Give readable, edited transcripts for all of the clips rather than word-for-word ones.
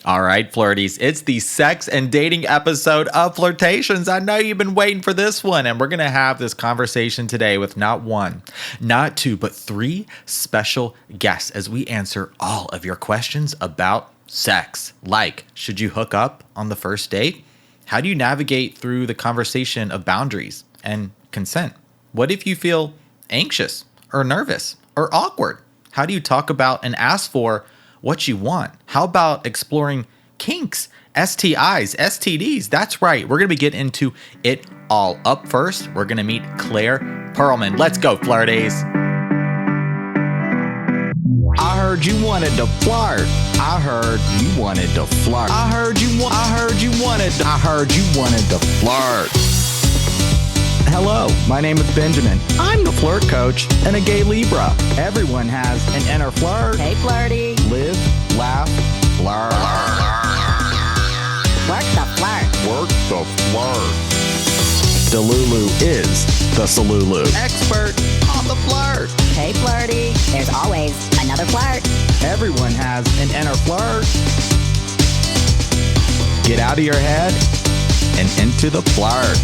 All right, flirties, it's the sex and dating episode of Flirtations. I know you've been waiting for this one, and we're going to have this conversation today with not one, not two, but three special guests as we answer all of your questions about sex. Like, should you hook up on the first date? How do you navigate through the conversation of boundaries and consent? What if you feel anxious or nervous or awkward? How do you talk about and ask for what you want? How about exploring kinks, STIs, STDs? That's right. We're going to be getting into it all. Up first, we're going to meet Claire Perelman. Let's go, flirties. I heard you wanted to flirt. I heard you wanted to flirt. I heard you wanted to flirt. Hello, my name is Benjamin. I'm the flirt coach and a gay Libra. Everyone has an inner flirt. Hey, flirty. Live, laugh, flirt. Work the flirt. Work the flirt. Delulu is the Salulu. Expert on the flirt. Hey, flirty. There's always another flirt. Everyone has an inner flirt. Get out of your head and into the flirt.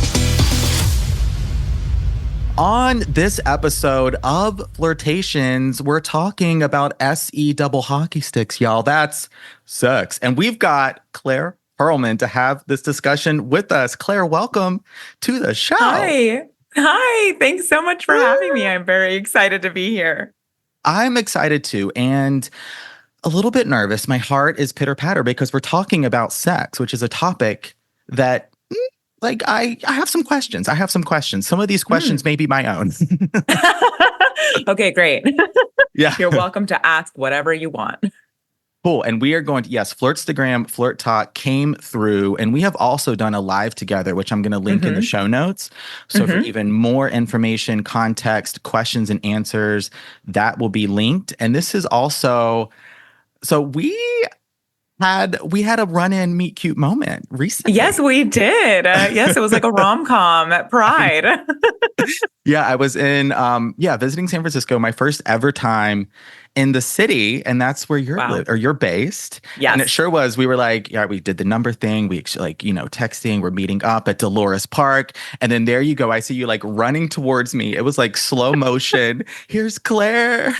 On this episode of Flirtations, we're talking about SE double hockey sticks, y'all. That's sex. And we've got Claire Perelman to have this discussion with us. Claire, welcome to the show. Hi. Thanks so much for having me. I'm very excited to be here. I'm excited too, and a little bit nervous. My heart is pitter-patter because we're talking about sex, which is a topic that I have some questions. Some of these questions may be my own. Okay, great. Yeah. You're welcome to ask whatever you want. Cool. And we are going to, yes, Flirtstagram, Flirt Talk came through, and we have also done a live together, which I'm going to link in the show notes. So for even more information, context, questions and answers, that will be linked. And this is also, so we had a run-in meet cute moment recently. Yes, we did. Yes, it was like a rom-com at Pride. Yeah, I was in visiting San Francisco, my first ever time in the city, and that's where you're based. Yes. And it sure was. We were like, yeah, we did the number thing. We actually texting, we're meeting up at Dolores Park. And then there you go. I see you like running towards me. It was like slow motion. Here's Claire.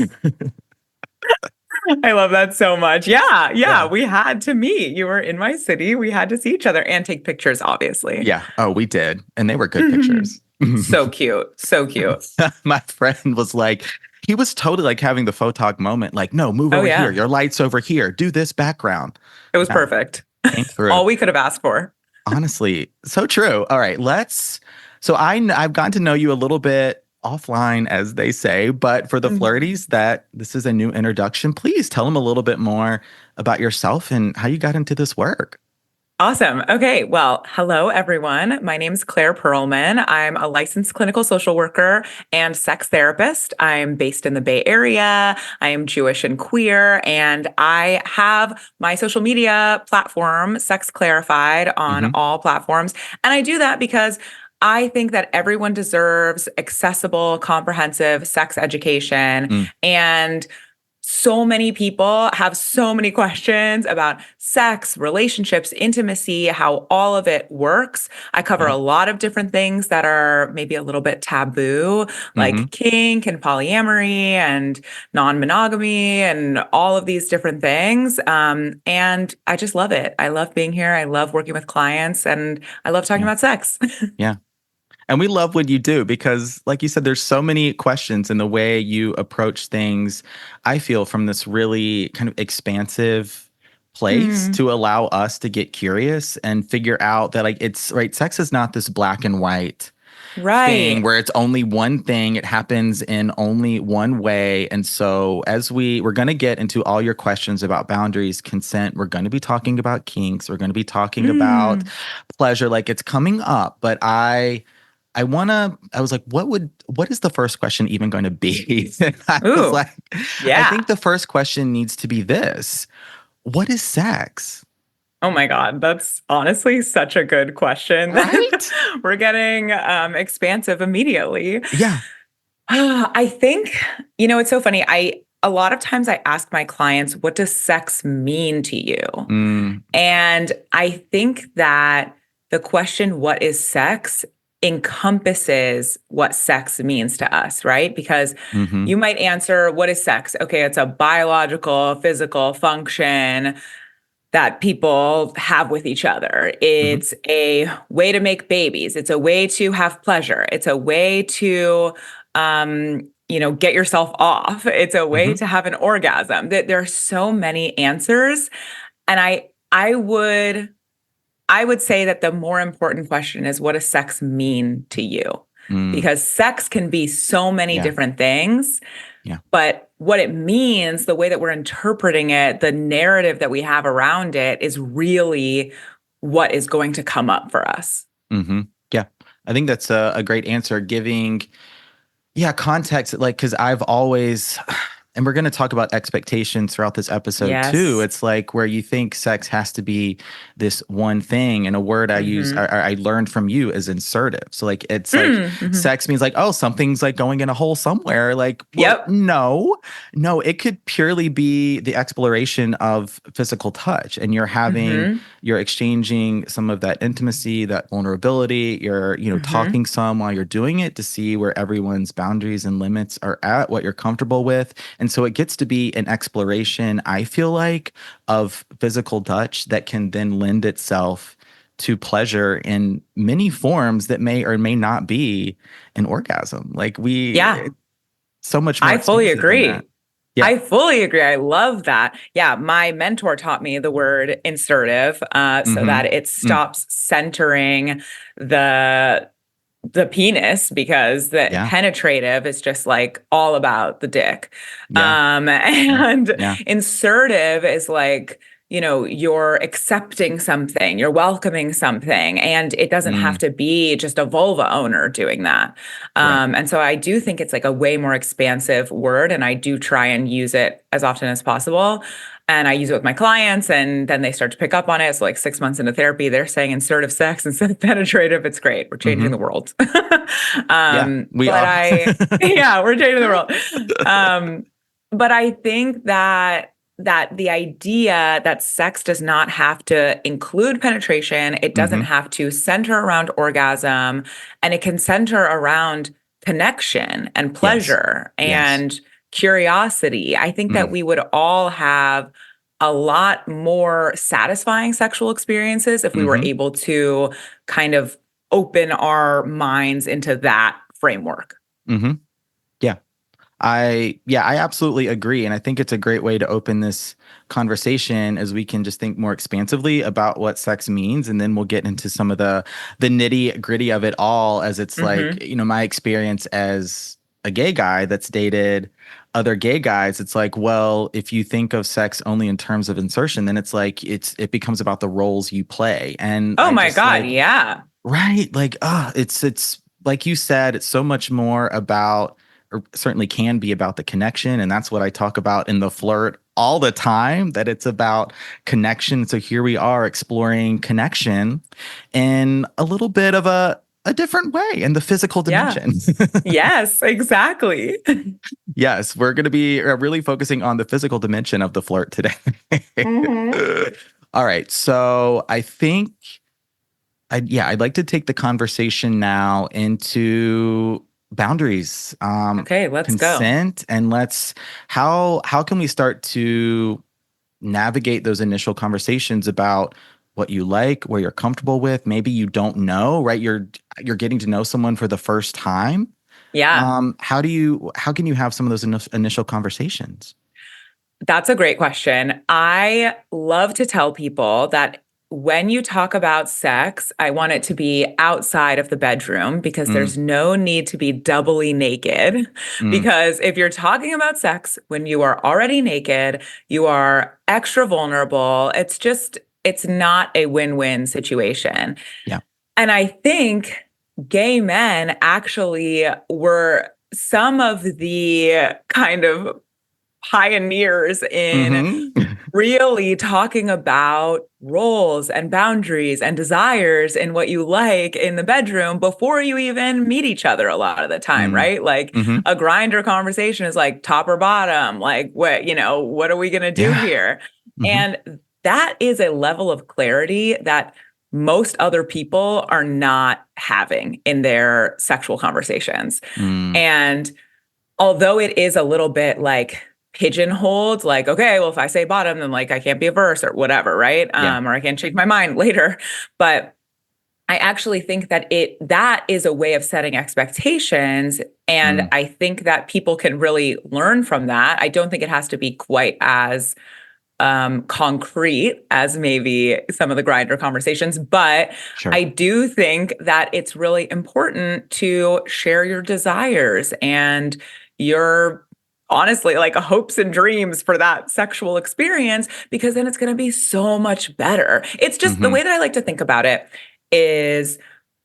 I love that so much. Yeah. We had to meet. You were in my city. We had to see each other and take pictures, obviously. Yeah. Oh, we did. And they were good pictures. So cute. My friend was like, he was totally like having the photog moment. Like, no, move over here. Your light's over here. Do this background. It was perfect. Came through. All we could have asked for. Honestly, so true. All right, so I've gotten to know you a little bit offline, as they say, but for the flirties that this is a new introduction, please tell them a little bit more about yourself and how you got into this work. Awesome. Okay. Well, hello, everyone. My name is Claire Perelman. I'm a licensed clinical social worker and sex therapist. I'm based in the Bay Area. I am Jewish and queer, and I have my social media platform, Sex Clarified, on all platforms. And I do that because I think that everyone deserves accessible, comprehensive sex education. And so many people have so many questions about sex, relationships, intimacy, how all of it works. I cover a lot of different things that are maybe a little bit taboo, like kink and polyamory and non-monogamy and all of these different things. And I just love it. I love being here. I love working with clients, and I love talking about sex. Yeah. And we love what you do because, like you said, there's so many questions in the way you approach things, I feel, from this really kind of expansive place to allow us to get curious and figure out that, like, it's right. Sex is not this black and white thing where it's only one thing. It happens in only one way. And so as we're going to get into all your questions about boundaries, consent, we're going to be talking about kinks. We're going to be talking about pleasure. Like, it's coming up, but I was like, what is the first question even going to be? I was like, I think the first question needs to be this: what is sex? Oh my God, that's honestly such a good question. Right? We're getting expansive immediately. Yeah. I think, it's so funny. a lot of times I ask my clients, what does sex mean to you? Mm, And I think that the question, what is sex, encompasses what sex means to us, right? Because mm-hmm, you might answer, what is sex? Okay, it's a biological, physical function that people have with each other. mm-hmm, It's a way to make babies. It's a way to have pleasure. It's a way to, get yourself off. It's a way mm-hmm. to have an orgasm. There are so many answers, and I would say that the more important question is, what does sex mean to you? Mm, Because sex can be so many yeah, different things, yeah. but what it means, the way that we're interpreting it, the narrative that we have around it is really what is going to come up for us. Mm-hmm. Yeah. I think that's a great answer, giving context, like, because I've always, and we're going to talk about expectations throughout this episode too. Yes. It's like where you think sex has to be this one thing, and a word I use, Mm-hmm. I learned from you, is insertive. So like, it's like Mm-hmm. sex means like, oh, something's like going in a hole somewhere. Like, well, Yep. no, it could purely be the exploration of physical touch, and Mm-hmm. you're exchanging some of that intimacy, that vulnerability. You're, Mm-hmm. talking some while you're doing it to see where everyone's boundaries and limits are at, what you're comfortable with. And so it gets to be an exploration, I feel like, of physical touch that can then lend itself to pleasure in many forms that may or may not be an orgasm. Like Yeah, so much more I fully expansive than that. agree. Yeah. I fully agree. I love that. Yeah, my mentor taught me the word insertive, so Mm-hmm. that it stops centering the the penis, because the Yeah. penetrative is just like all about the dick. Yeah. Yeah. And Yeah. insertive is like, you're accepting something, you're welcoming something, and it doesn't have Mm, to be just a vulva owner doing that. right. And so I do think it's like a way more expansive word, and I do try and use it as often as possible. And I use it with my clients, and then they start to pick up on it. So, like 6 months into therapy, they're saying insertive sex instead of penetrative. It's great. We're changing Mm-hmm. the world. Yeah, we But are. yeah, we're changing the world. Um, but I think that the idea that sex does not have to include penetration, it doesn't Mm-hmm. have to center around orgasm, and it can center around connection and Yes. pleasure Yes. and curiosity. I think that Mm, we would all have a lot more satisfying sexual experiences if we were mm-hmm. able to kind of open our minds into that framework. Mm-hmm. Yeah. I absolutely agree. And I think it's a great way to open this conversation, as we can just think more expansively about what sex means. And then we'll get into some of the nitty gritty of it all, as it's like, Hmm. my experience as a gay guy that's dated other gay guys. It's like, well, if you think of sex only in terms of insertion, then it's like it becomes about the roles you play. And Oh I my just God, like, yeah. right. Like, it's like you said, it's so much more about, or certainly can be about, the connection. And that's what I talk about in the flirt all the time, that it's about connection. So here we are exploring connection in a little bit of a different way, in the physical Yeah. dimension. Yes, exactly. Yes, we're going to be really focusing on the physical dimension of the flirt today. Hmm. All right. So I think I'd like to take the conversation now into boundaries, Okay, let's go. consent, and how can we start to navigate those initial conversations about what you like, where you're comfortable with. Maybe you don't know, right? You're getting to know someone for the first time. Yeah. How can you have some of those initial conversations? That's a great question. I love to tell people that when you talk about sex, I want it to be outside of the bedroom, because Mm, there's no need to be doubly naked. mm, Because if you're talking about sex when you are already naked, you are extra vulnerable. It's not a win-win situation. yeah. And I think gay men actually were some of the kind of pioneers in Hmm. really talking about roles and boundaries and desires and what you like in the bedroom before you even meet each other a lot of the time, right? Like a grinder conversation is like top or bottom, like what are we going to do here? And that is a level of clarity that most other people are not having in their sexual conversations. And although it is a little bit like pigeonholed, like, okay, well, if I say bottom, then like I can't be a verse or whatever, right? Or I can't change my mind later. But I actually think that that is a way of setting expectations. And I think that people can really learn from that. I don't think it has to be quite as concrete as maybe some of the grinder conversations, but I do think that it's really important to share your desires and your honestly like hopes and dreams for that sexual experience, because then it's going to be so much better. It's just the way that I like to think about it is,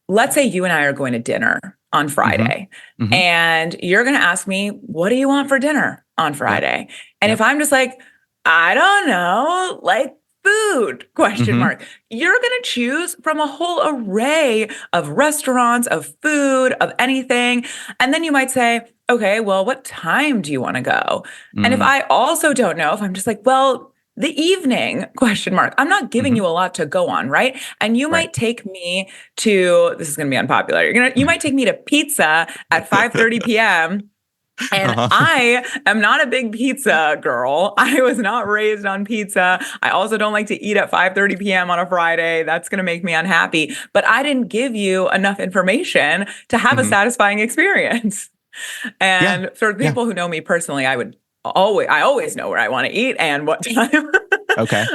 let's say you and I are going to dinner on Friday and you're going to ask me, what do you want for dinner on Friday? And if I'm just like, I don't know, like food, question mark. You're going to choose from a whole array of restaurants, of food, of anything. And then you might say, okay, well, what time do you want to go? And if I also don't know, if I'm just like, well, the evening, question mark, I'm not giving you a lot to go on, right? And you might take me to, this is going to be unpopular. You might take me to pizza at 5:30 p.m. And I am not a big pizza girl. I was not raised on pizza. I also don't like to eat at 5:30 p.m. on a Friday. That's going to make me unhappy. But I didn't give you enough information to have a satisfying experience. And for people who know me personally, I always know where I want to eat and what time. Okay.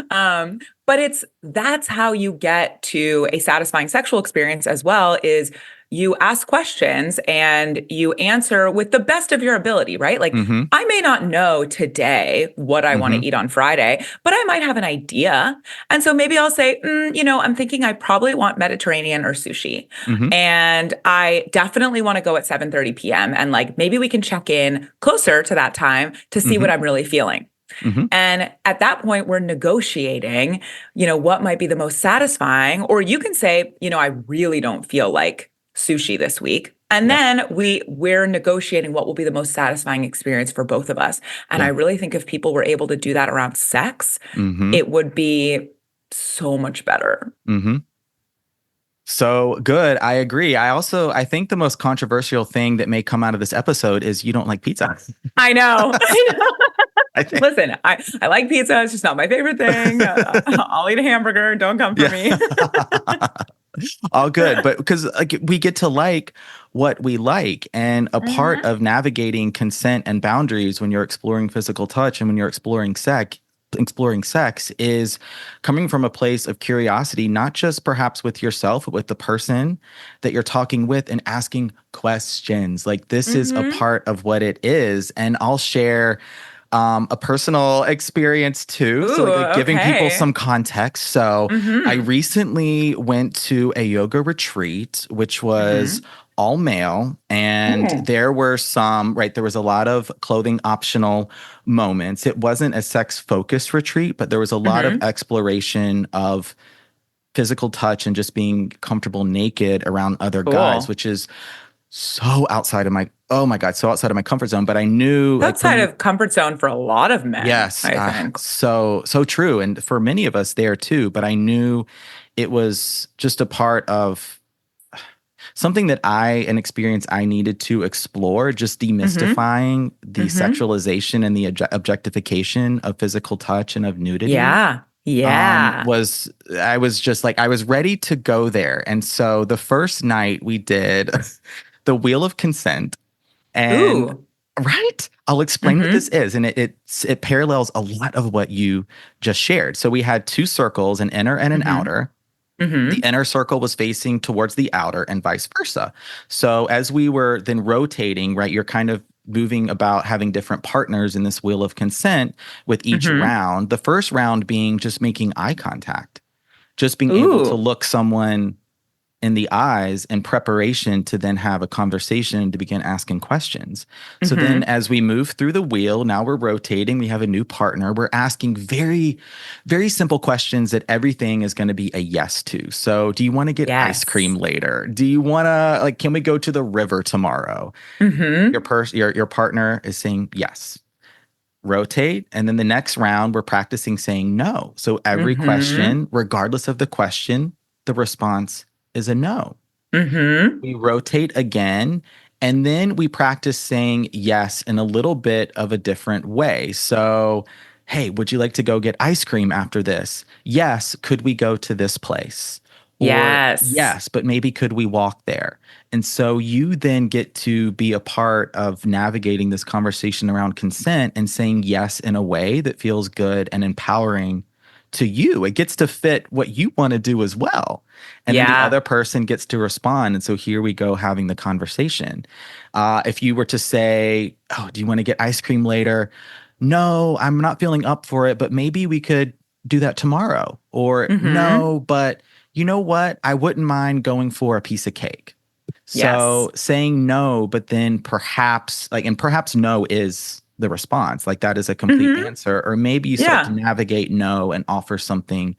But that's how you get to a satisfying sexual experience as well, is you ask questions and you answer with the best of your ability, right? Like I may not know today what I want to eat on Friday, but I might have an idea. And so maybe I'll say, I'm thinking I probably want Mediterranean or sushi. And I definitely want to go at 7:30 p.m. And like, maybe we can check in closer to that time to see what I'm really feeling. And at that point, we're negotiating, what might be the most satisfying. Or you can say, I really don't feel like sushi this week. And then we're negotiating what will be the most satisfying experience for both of us. And I really think if people were able to do that around sex, it would be so much better. So good. I agree. I think the most controversial thing that may come out of this episode is you don't like pizza. I know. Listen, I like pizza. It's just not my favorite thing. I'll eat a hamburger. Don't come for me. All good. But because we get to like what we like. And a part of navigating consent and boundaries when you're exploring physical touch and when you're exploring sex is coming from a place of curiosity, not just perhaps with yourself, but with the person that you're talking with, and asking questions. Like this is a part of what it is. And I'll share a personal experience too. Ooh, so like giving people some context. So I recently went to a yoga retreat, which was all male. And there were there was a lot of clothing optional moments. It wasn't a sex focused retreat, but there was a lot of exploration of physical touch and just being comfortable naked around other guys, which is so outside of my comfort zone. But I knew outside of comfort zone for a lot of men. Yes, I think so true, and for many of us there too. But I knew it was just a part of something that an experience I needed to explore, just demystifying the sexualization and the objectification of physical touch and of nudity. I was just like, I was ready to go there. And so the first night we did the Wheel of Consent. And right? I'll explain what this is. And it parallels a lot of what you just shared. So we had two circles, an inner and an outer. The inner circle was facing towards the outer and vice versa. So as we were then rotating, right, you're kind of moving about having different partners in this Wheel of Consent with each round. The first round being just making eye contact, just being able to look someone in the eyes in preparation to then have a conversation to begin asking questions. So then as we move through the wheel, now we're rotating, we have a new partner. We're asking very, very simple questions that everything is going to be a yes to. So do you want to get ice cream Yes. later? Do you want to, like, can we go to the river tomorrow? Your partner is saying yes. Rotate, and then the next round we're practicing saying no. So every question, regardless of the question, the response is a no. We rotate again, and then we practice saying yes in a little bit of a different way. So, hey, would you like to go get ice cream after this? Yes, could we go to this place? Or Yes. yes, but maybe could we walk there? And so you then get to be a part of navigating this conversation around consent and saying yes in a way that feels good and empowering to you. It gets to fit what you want to do as well. And then the Yeah. other person gets to respond. And so here we go having the conversation. If you were to say, oh, do you want to get ice cream later? No, I'm not feeling up for it, but maybe we could do that tomorrow. Or no, but you know what? I wouldn't mind going for a piece of cake. Yes. So saying no, but then perhaps and perhaps no is the response. Like that is a complete answer. Or maybe you start to Yeah. navigate no and offer something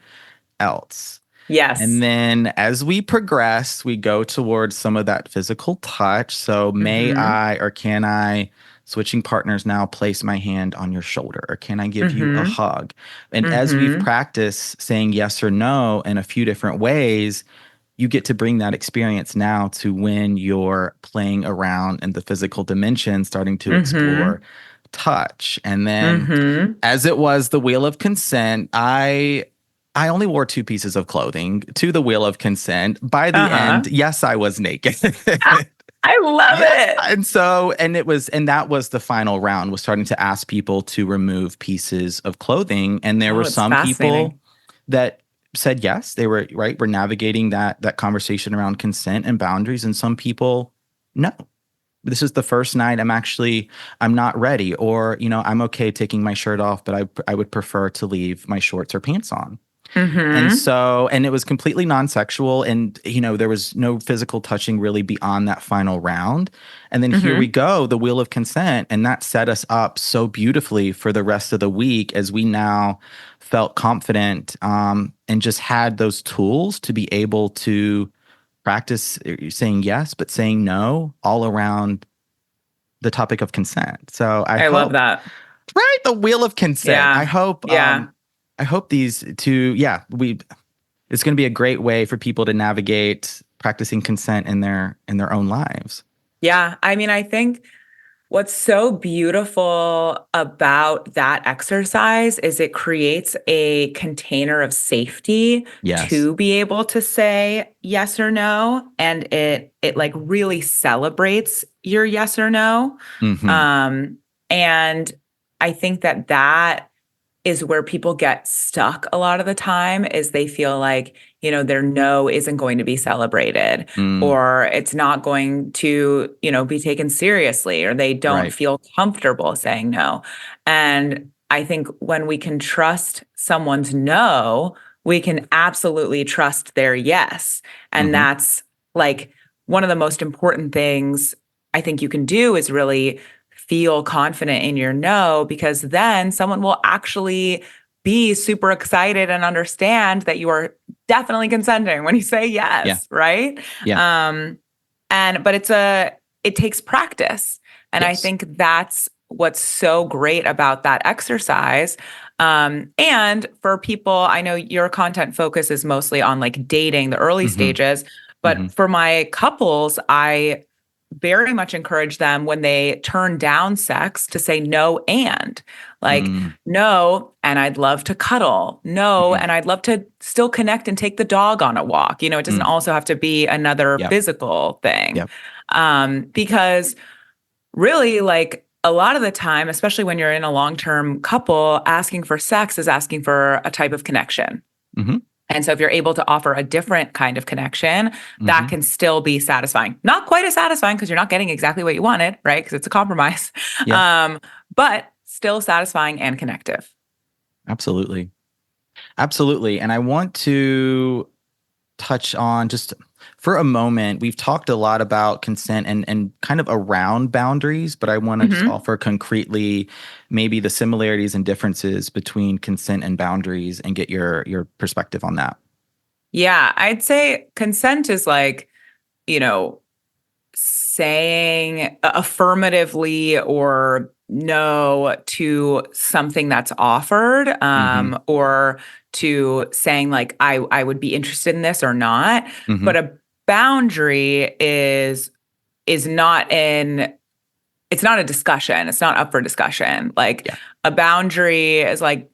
else. Yes. And then as we progress, we go towards some of that physical touch. So may I or can I, switching partners now, place my hand on your shoulder? Or can I give you a hug? And as we've practiced saying yes or no in a few different ways, you get to bring that experience now to when you're playing around in the physical dimension, starting to explore touch. And then as it was the wheel of consent, I only wore two pieces of clothing to the wheel of consent. By the end, yes, I was naked. I love it. And that was the final round, was starting to ask people to remove pieces of clothing. And there Oh, were it's some people fascinating. that said yes. They were right. We're navigating that conversation around consent and boundaries. And some people, no. This is the first night I'm not ready, or, I'm okay taking my shirt off, but I would prefer to leave my shorts or pants on. And it was completely non-sexual, and there was no physical touching really beyond that final round. And then here we go, the wheel of consent, and that set us up so beautifully for the rest of the week, as we now felt confident and just had those tools to be able to practice saying yes but saying no all around the topic of consent. So I I love hope, that. right, the wheel of consent. Yeah. Yeah. I hope these two, it's going to be a great way for people to navigate practicing consent in their own lives. Yeah. I mean, I think what's so beautiful about that exercise is it creates a container of safety Yes. to be able to say yes or no. And it like really celebrates your yes or no. And I think that is where people get stuck a lot of the time, is they feel like, their no isn't going to be celebrated, or it's not going to, be taken seriously, or they don't feel comfortable saying no. And I think when we can trust someone's no, we can absolutely trust their yes. And that's like one of the most important things I think you can do, is really feel confident in your no, because then someone will actually be super excited and understand that you are definitely consenting when you say yes, right? Yeah. But it takes practice. And I think that's what's so great about that exercise. And for people, I know your content focus is mostly on like dating, the early stages, but for my couples, I very much encourage them, when they turn down sex, to say no and no, and I'd love to cuddle. No, and I'd love to still connect and take the dog on a walk. It doesn't also have to be another physical thing. Because really, like, a lot of the time, especially when you're in a long-term couple, asking for sex is asking for a type of connection. And so if you're able to offer a different kind of connection, that can still be satisfying. Not quite as satisfying, because you're not getting exactly what you wanted, right? Because it's a compromise. But still satisfying and connective. Absolutely. Absolutely. And I want to touch on just for a moment. We've talked a lot about consent and kind of around boundaries, but I want to just offer concretely maybe the similarities and differences between consent and boundaries and get your perspective on that. Yeah, I'd say consent is like, saying affirmatively or no to something that's offered, or to saying like, I would be interested in this or not. But a boundary is not it's not a discussion. It's not up for discussion. Like a boundary is like,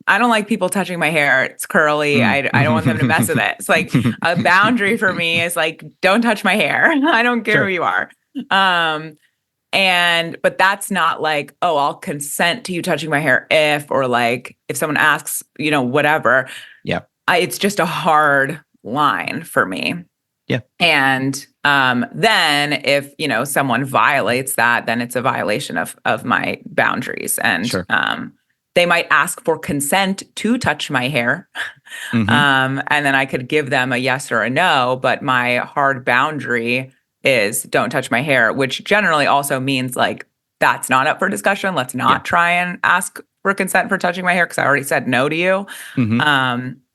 I don't like people touching my hair. It's curly. I don't want them to mess with it. It's like a boundary for me is like, don't touch my hair. I don't care who you are. But that's not like, oh, I'll consent to you touching my hair or like if someone asks, whatever. Yeah. It's just a hard line for me. Yeah. And then if, someone violates that, then it's a violation of my boundaries. And they might ask for consent to touch my hair. And then I could give them a yes or a no, but my hard boundary is don't touch my hair, which generally also means like, that's not up for discussion. Let's not try and ask for consent for touching my hair because I already said no to you.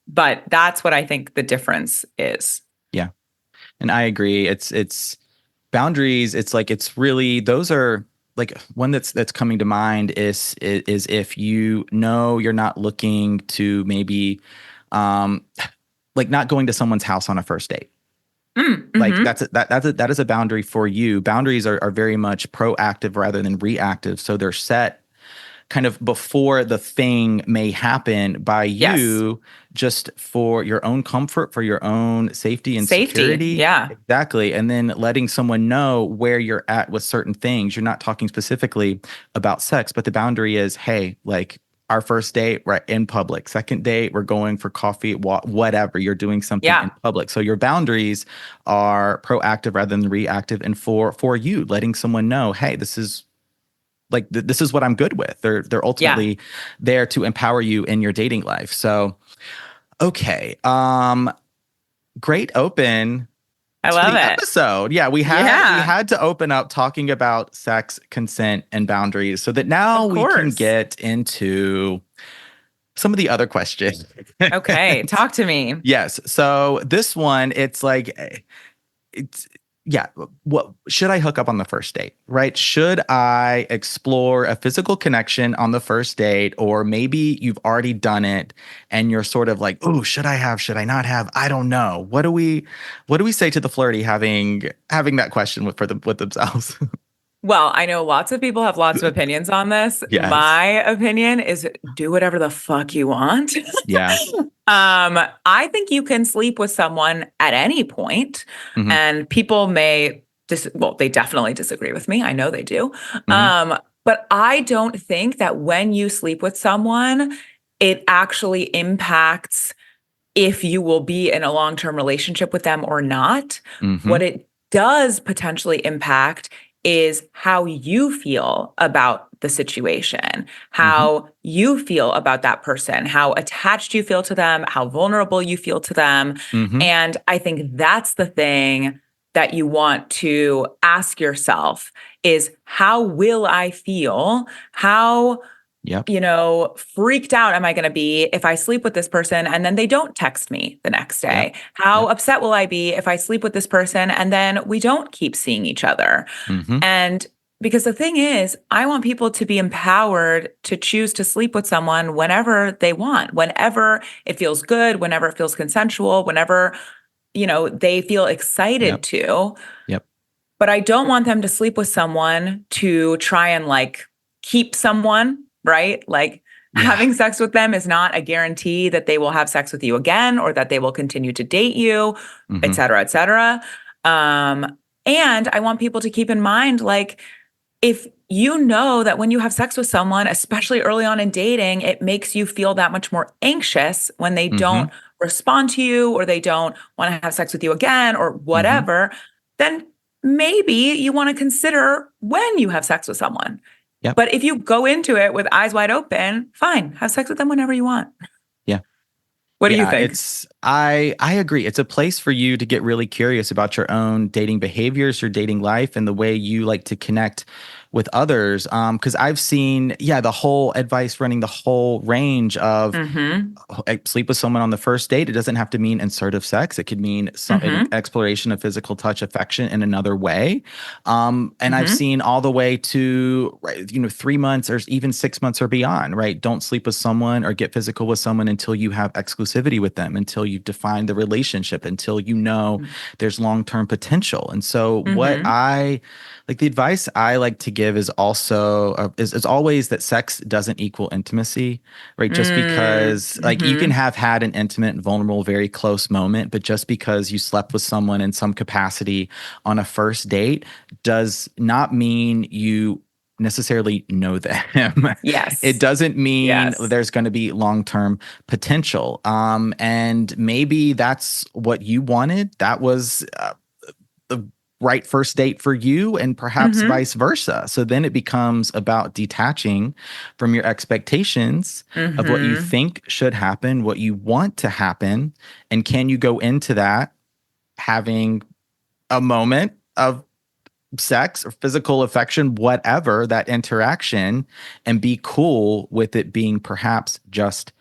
But that's what I think the difference is. Yeah. And I agree. It's boundaries. It's like, it's really, those are, like one that's coming to mind is if you're not looking to maybe like not going to someone's house on a first date. Like that is a boundary for you. Boundaries are very much proactive rather than reactive. So they're set kind of before the thing may happen by you, just for your own comfort, for your own safety and security. Yeah, exactly. And then letting someone know where you're at with certain things. You're not talking specifically about sex, but the boundary is, hey, like our first date, right, in public. Second date, we're going for coffee, whatever. You're doing something in public. So your boundaries are proactive rather than reactive. And for you, letting someone know, hey, this is like this is what I'm good with. They're ultimately there to empower you in your dating life. So, okay, great open. I love it. Episode. Yeah, we had to open up talking about sex, consent, and boundaries, so that now we can get into some of the other questions. Okay, talk to me. Yes. So this one, it's what should I hook up on the first date, right? Should I explore a physical connection on the first date? Or maybe you've already done it and you're sort of like, oh, should I not have? I don't know. What do we say to the flirty having that question with themselves? Well, I know lots of people have lots of opinions on this. Yes. My opinion is do whatever the fuck you want. Yeah. I think you can sleep with someone at any point, and people may they definitely disagree with me. I know they do. But I don't think that when you sleep with someone, it actually impacts if you will be in a long-term relationship with them or not. What it does potentially impact is how you feel about the situation, how you feel about that person, how attached you feel to them, how vulnerable you feel to them. And I think that's the thing that you want to ask yourself is, how will I feel? How freaked out am I going to be if I sleep with this person and then they don't text me the next day? How upset will I be if I sleep with this person and then we don't keep seeing each other? And because the thing is, I want people to be empowered to choose to sleep with someone whenever they want, whenever it feels good, whenever it feels consensual, whenever, they feel excited to. But I don't want them to sleep with someone to try and like keep someone, right? Like having sex with them is not a guarantee that they will have sex with you again or that they will continue to date you, et cetera, et cetera. And I want people to keep in mind, like, if you know that when you have sex with someone, especially early on in dating, it makes you feel that much more anxious when they don't respond to you or they don't want to have sex with you again or whatever, then maybe you want to consider when you have sex with someone. But if you go into it with eyes wide open, fine, have sex with them whenever you want. What do you Yeah, think? I agree. It's a place for you to get really curious about your own dating behaviors, your dating life, and the way you like to connect with others. Because I've seen, yeah, the whole advice running the whole range of Mm-hmm. sleep with someone on the first date. It doesn't have to mean insertive sex. It could mean some an Mm-hmm. exploration of physical touch, affection in another way. And I've Mm-hmm. seen all the way to, right, 3 months or even 6 months or beyond. Right? Don't sleep with someone or get physical with someone until you have exclusivity with them, until you define the relationship, until you know there's long-term potential. And so, what Mm-hmm. I like the advice I like to give is also is always that sex doesn't equal intimacy, right? Just because like you can Mm-hmm. have had an intimate, vulnerable, very close moment, but just because you slept with someone in some capacity on a first date does not mean you necessarily know them. It Yes. doesn't mean Yes. there's going to be long-term potential. And maybe that's what you wanted. That was the right first date for you, and perhaps Mm-hmm. vice versa. So then it becomes about detaching from your expectations of what you Mm-hmm. think should happen, what you want to happen, and can you go into that having a moment of sex or physical affection, whatever that interaction, and be cool with it being perhaps just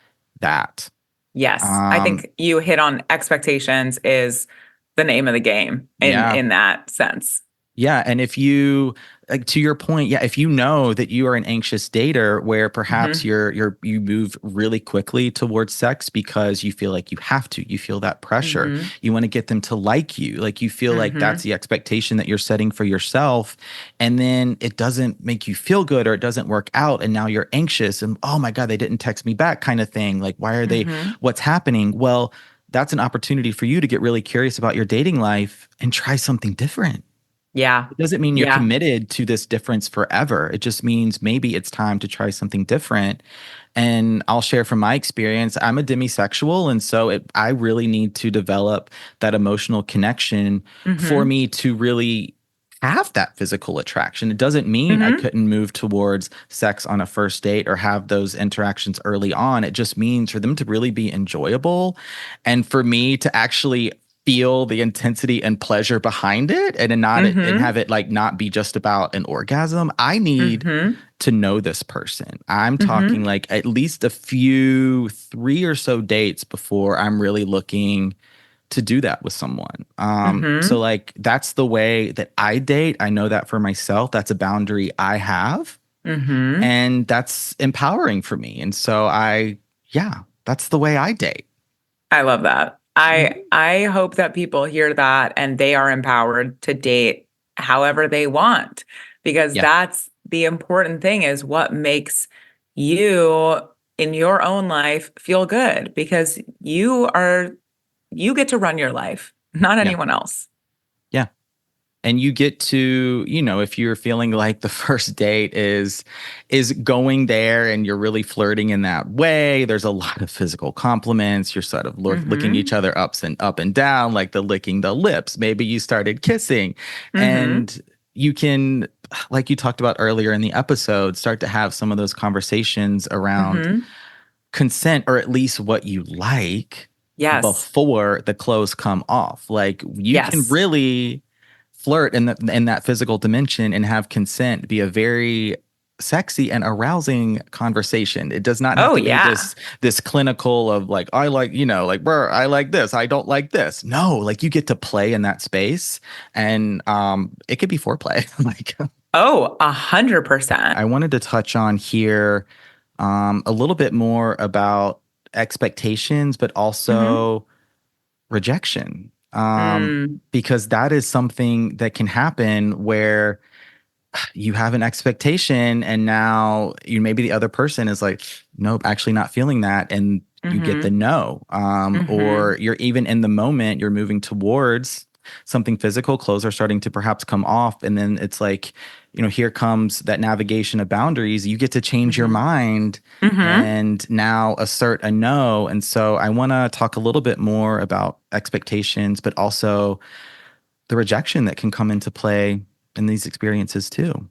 that. Yes. I Um, think you hit on expectations is the name of the game yeah. in that sense. Yeah, and if you like to your point, yeah, if you know that you are an anxious dater where perhaps Mm-hmm. you move really quickly towards sex because you feel like you have to, you feel that pressure. Mm-hmm. You want to get them to like you. Like you feel like that's Mm-hmm. the expectation that you're setting for yourself, and then it doesn't make you feel good or it doesn't work out and now you're anxious and oh my god, they didn't text me back kind of thing. Like why are they Mm-hmm. what's happening? Well, that's an opportunity for you to get really curious about your dating life and try something different. Yeah. It doesn't mean you're Yeah. committed to this difference forever. It just means maybe it's time to try something different. And I'll share from my experience, I'm a demisexual. And so I really need to develop that emotional connection for Mm-hmm. me to really have that physical attraction. It doesn't mean I Mm-hmm. couldn't move towards sex on a first date or have those interactions early on. It just means for them to really be enjoyable and for me to actually feel the intensity and pleasure behind it and Mm-hmm. have it like not be just about an orgasm. I need Mm-hmm. to know this person. I'm talking Mm-hmm. like at least a few 3 or so dates before I'm really looking to do that with someone. So Mm-hmm. like that's the way that I date. I know that for myself. That's a boundary I have, Mm-hmm. and that's empowering for me. And so yeah, that's the way I date. I love that. I Mhm. I hope that people hear that and they are empowered to date however they want because Yeah. that's the important thing is what makes you in your own life feel good because you get to run your life, not Yeah. anyone else. Yeah. And you get to, if you're feeling like the first date is going there and you're really flirting in that way, there's a lot of physical compliments. You're sort of licking each Mhm. other up and down, like the licking the lips. Maybe you started kissing, Mhm. and you can, like you talked about earlier in the episode, start to have some of those conversations around Mhm. consent, or at least what you like Yes. before the clothes come off. Like you can Yes. really flirt in that physical dimension and have consent be a very sexy and arousing conversation. It does not have Oh to be yeah. this clinical of like I like, like bro, I like this, I don't like this. No, like you get to play in that space, and it could be foreplay. Like Oh, 100%. I wanted to touch on here a little bit more about expectations, but Mhm. also rejection. Mm. Because that is something that can happen where you have an expectation and now you maybe the other person is like, nope, actually not feeling that. And you get the Mhm. no. Or Mhm. you're even in the moment, you're moving towards something physical, clothes are starting to perhaps come off. And then it's like, here comes that navigation of boundaries. You get to change your Mhm. mind Mhm. and now assert a no. And so I want to talk a little bit more about expectations, but also the rejection that can come into play in these experiences too.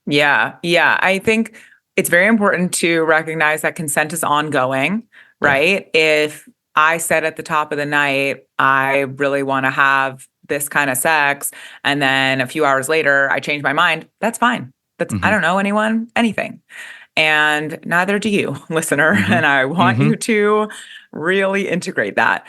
Yeah. Yeah. I think it's very important to recognize that consent is ongoing, Yeah. right? If I said at the top of the night, I really want to have this kind of sex, and then a few hours later, I change my mind, that's fine. I Mhm. don't know anyone, anything. And neither do you, listener. Mhm. And I want Mhm. you to really integrate that.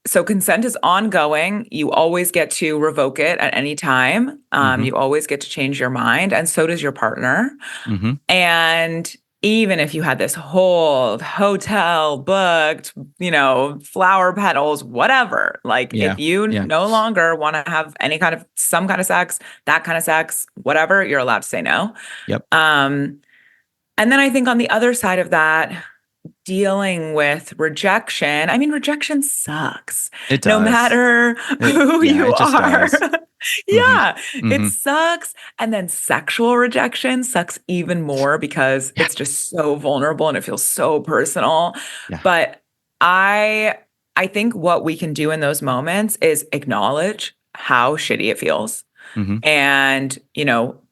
So consent is ongoing. You always get to revoke it at any time. Mhm. You always get to change your mind, and so does your partner. Mhm. And even if you had this whole hotel booked, flower petals, whatever, like if Yeah. you Yeah. no longer want to have some kind of sex, that kind of sex, whatever, you're allowed to say no. Yep. Um, and then I think on the other side of that, dealing with rejection. I mean, rejection sucks It no does. matter who Yeah, you it just are. does. Mhm. Yeah, it Mhm. sucks. And then sexual rejection sucks even more because Yeah. it's just so vulnerable and it feels so personal. Yeah. But I I think what we can do in those moments is acknowledge how shitty it feels Mhm. and,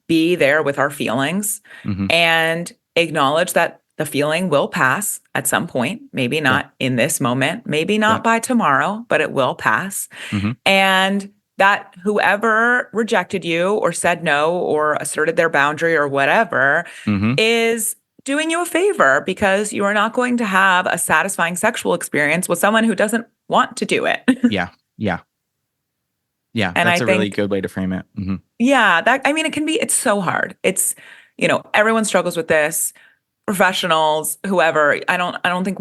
be there with our feelings Mhm. and acknowledge that the feeling will pass at some point, maybe Yeah. not in this moment, maybe not Yep. by tomorrow, but it will pass. Mhm. And that whoever rejected you or said no or asserted their boundary or whatever Mhm. is doing you a favor because you are not going to have a satisfying sexual experience with someone who doesn't want to do it. Yeah. Yeah. Yeah. And I That's a really think good way to frame it. Mhm. yeah, I mean, it's so hard. It's, everyone struggles with this, professionals, whoever. I don't think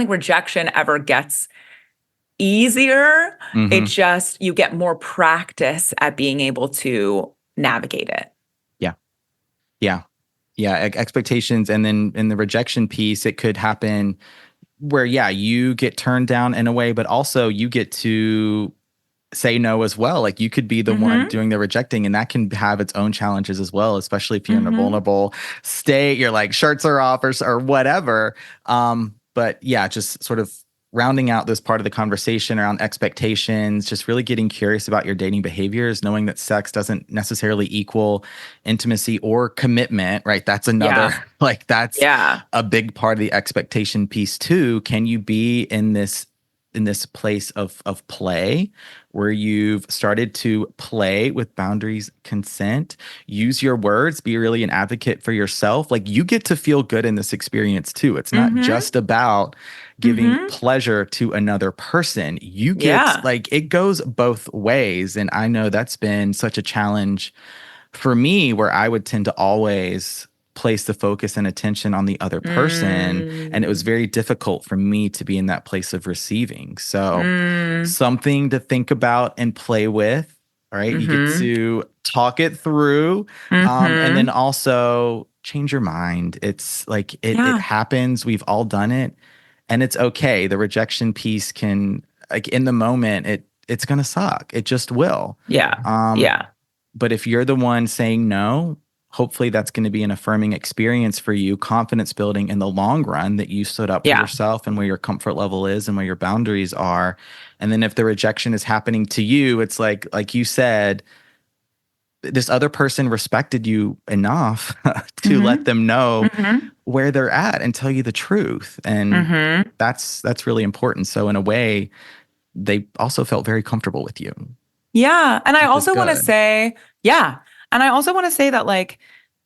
rejection ever gets easier. It Mhm. just, you get more practice at being able to navigate it. Yeah. Yeah. Yeah. Expectations. And then in the rejection piece, it could happen where, yeah, you get turned down in a way, but also you get to say no as well. Like you could be the one Mhm. doing the rejecting, and that can have its own challenges as well, especially if you're in a Mhm. vulnerable state, you're like shirts are off or whatever. But yeah, just sort of rounding out this part of the conversation around expectations, just really getting curious about your dating behaviors, knowing that sex doesn't necessarily equal intimacy or commitment, right? That's another, Yeah. like, that's Yeah. a big part of the expectation piece too. Can you be in this place of play where you've started to play with boundaries, consent, use your words, be really an advocate for yourself? Like you get to feel good in this experience too. It's not Mhm. just about giving Mhm. pleasure to another person. You get, Yeah. like, it goes both ways. And I know that's been such a challenge for me, where I would tend to always place the focus and attention on the other person. And it was Mm. very difficult for me to be in that place of receiving. So, Mm. something to think about and play with. All right. You get Mhm. to talk it through. And then Mhm. also change your mind. It's like it Yeah. happens. We've all done it. And it's okay. The rejection piece can, like, in the moment, it's gonna suck. It just will. Yeah. Um, Yeah. but if you're the one saying no, hopefully that's going to be an affirming experience for you, confidence building in the long run, that you stood up for Yeah. yourself and where your comfort level is and where your boundaries are. And then if the rejection is happening to you, it's like you said, this other person respected you enough to let Mhm. them know Mhm. where they're at and tell you the truth. And Mhm. that's really important. So in a way, they also felt very comfortable with you, Yeah, and I which is also wanna good. say yeah, and I also wanna say that, like,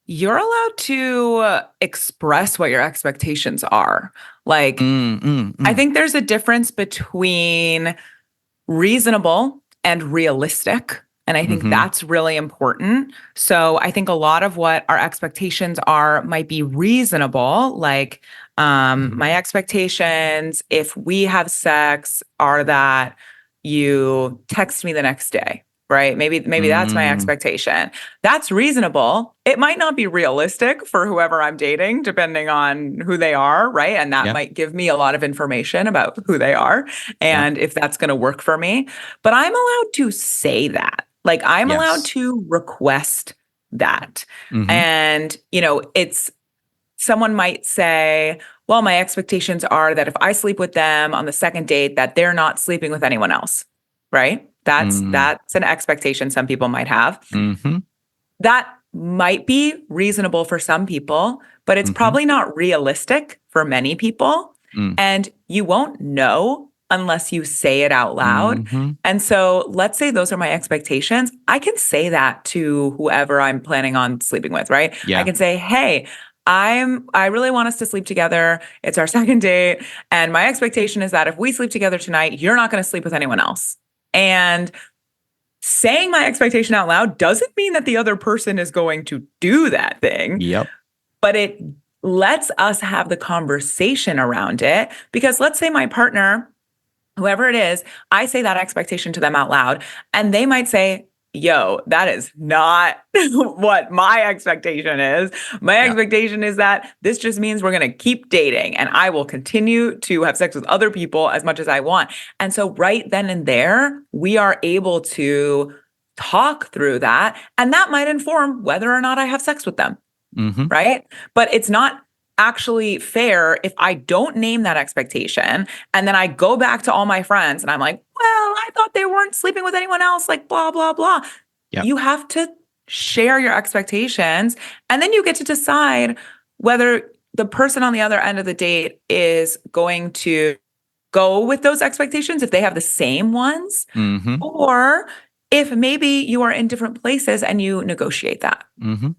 you're allowed to express what your expectations are. Like, Mm, mm, I mm. think there's a difference between reasonable and realistic, and I think Mhm. that's really important. So, I think a lot of what our expectations are might be reasonable, like, my expectations if we have sex are that you text me the next day, right? Maybe that's my Mm. expectation. That's reasonable. It might not be realistic for whoever I'm dating, depending on who they are, right? And that Yeah. might give me a lot of information about who they are Yeah. and if that's going to work for me. But I'm allowed to say that. Like I'm allowed Yes. to request that. Mhm. And, it's someone might say, well, my expectations are that if I sleep with them on the second date, that they're not sleeping with anyone else, right? That's Mm. that's an expectation some people might have. Mhm. That might be reasonable for some people, but it's Mhm. probably not realistic for many people. Mm. And you won't know unless you say it out loud. Mm-hmm. And so let's say those are my expectations. I can say that to whoever I'm planning on sleeping with, right? Yeah. I can say, hey, I really want us to sleep together. It's our second date. And my expectation is that if we sleep together tonight, you're not going to sleep with anyone else. And saying my expectation out loud doesn't mean that the other person is going to do that thing. Yep. But it lets us have the conversation around it. Because let's say my partner, whoever it is, I say that expectation to them out loud, and they might say, yo, that is not what my expectation is. My expectation is that this just means we're going to keep dating and I will continue to have sex with other people as much as I want. And so right then and there, we are able to talk through that. And that might inform whether or not I have sex with them. Mm-hmm. Right? But it's not actually fair if I don't name that expectation and then I go back to all my friends and I'm like, well, I thought they weren't sleeping with anyone else, like blah, blah, blah. Yep. You have to share your expectations and then you get to decide whether the person on the other end of the date is going to go with those expectations if they have the same ones, Mm-hmm. or if maybe you are in different places and you negotiate that. Mm-hmm.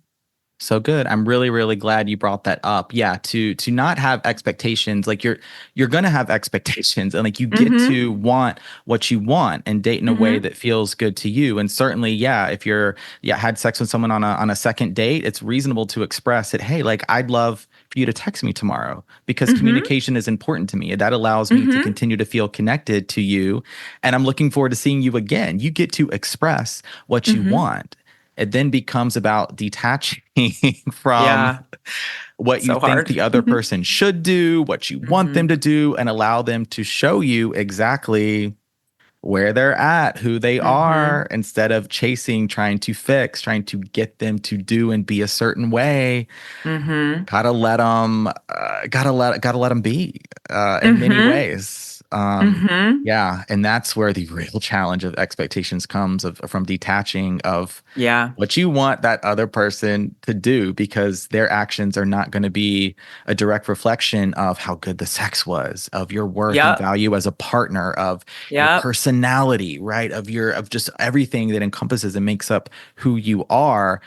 So good. I'm really, really glad you brought that up. Yeah, to not have expectations, like you're gonna have expectations, and like you get to want what you want and date in a way that feels good to you. And certainly, yeah, if you're had sex with someone on a second date, it's reasonable to express it. Hey, like I'd love for you to text me tomorrow because communication is important to me. That allows me to continue to feel connected to you, and I'm looking forward to seeing you again. You get to express what you want. It then becomes about detaching from what you think the other person should do, what you want them to do, and allow them to show you exactly where they're at, who they are, instead of chasing, trying to fix, trying to get them to do and be a certain way. Gotta let them be in many ways. Yeah, and that's where the real challenge of expectations comes from detaching of what you want that other person to do, because their actions are not going to be a direct reflection of how good the sex was, of your worth and value as a partner, of your personality, right? Of just everything that encompasses and makes up who you are.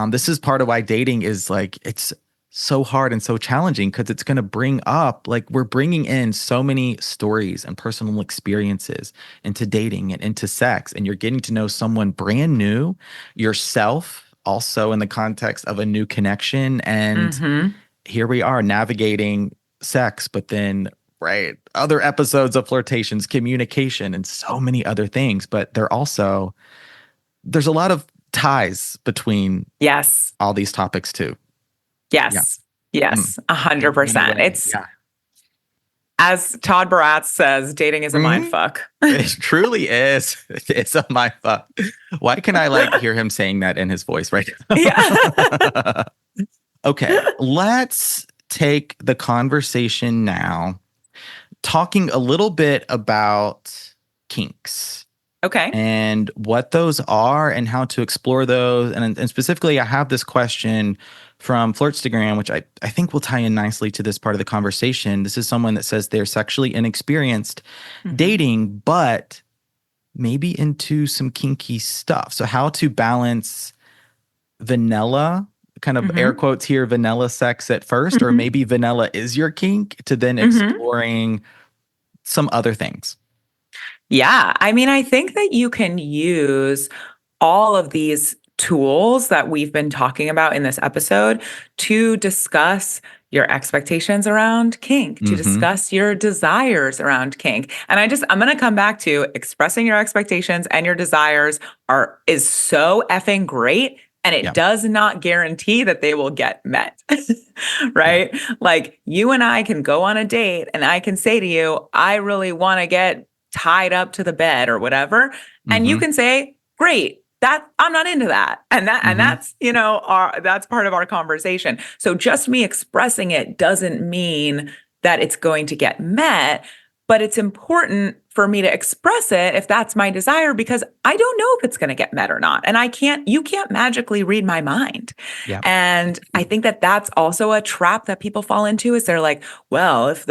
This is part of why dating is like, it's so hard and so challenging, because it's going to bring up, like, we're bringing in so many stories and personal experiences into dating and into sex, and you're getting to know someone brand new, yourself also in the context of a new connection. And here we are navigating sex, but then other episodes of flirtations, communication, and so many other things. But there's a lot of ties between all these topics too. Yes. 100%. It's as Todd Baratz says, dating is a mind fuck. It truly is. It's a mind fuck. Why can I hear him saying that in his voice right now? Yeah. Okay, let's take the conversation now, talking a little bit about kinks. Okay. And what those are and how to explore those. And specifically, I have this question from Flirtstagram, which I think will tie in nicely to this part of the conversation. This is someone that says they're sexually inexperienced dating, but maybe into some kinky stuff. So how to balance vanilla, kind of air quotes here, vanilla sex at first, or maybe vanilla is your kink, to then exploring some other things. Yeah. I mean, I think that you can use all of these tools that we've been talking about in this episode to discuss your expectations around kink, to discuss your desires around kink. And I'm going to come back to expressing your expectations and your desires is so effing great. And it does not guarantee that they will get met, right? Like, you and I can go on a date and I can say to you, I really want to get tied up to the bed or whatever. And you can say, great, that I'm not into that. And that's, that's part of our conversation. So just me expressing it doesn't mean that it's going to get met. but it's important for me to express it if that's my desire, because I don't know if it's going to get met or not. And you can't magically read my mind. Yeah. And I think that that's also a trap that people fall into, is they're like, well, if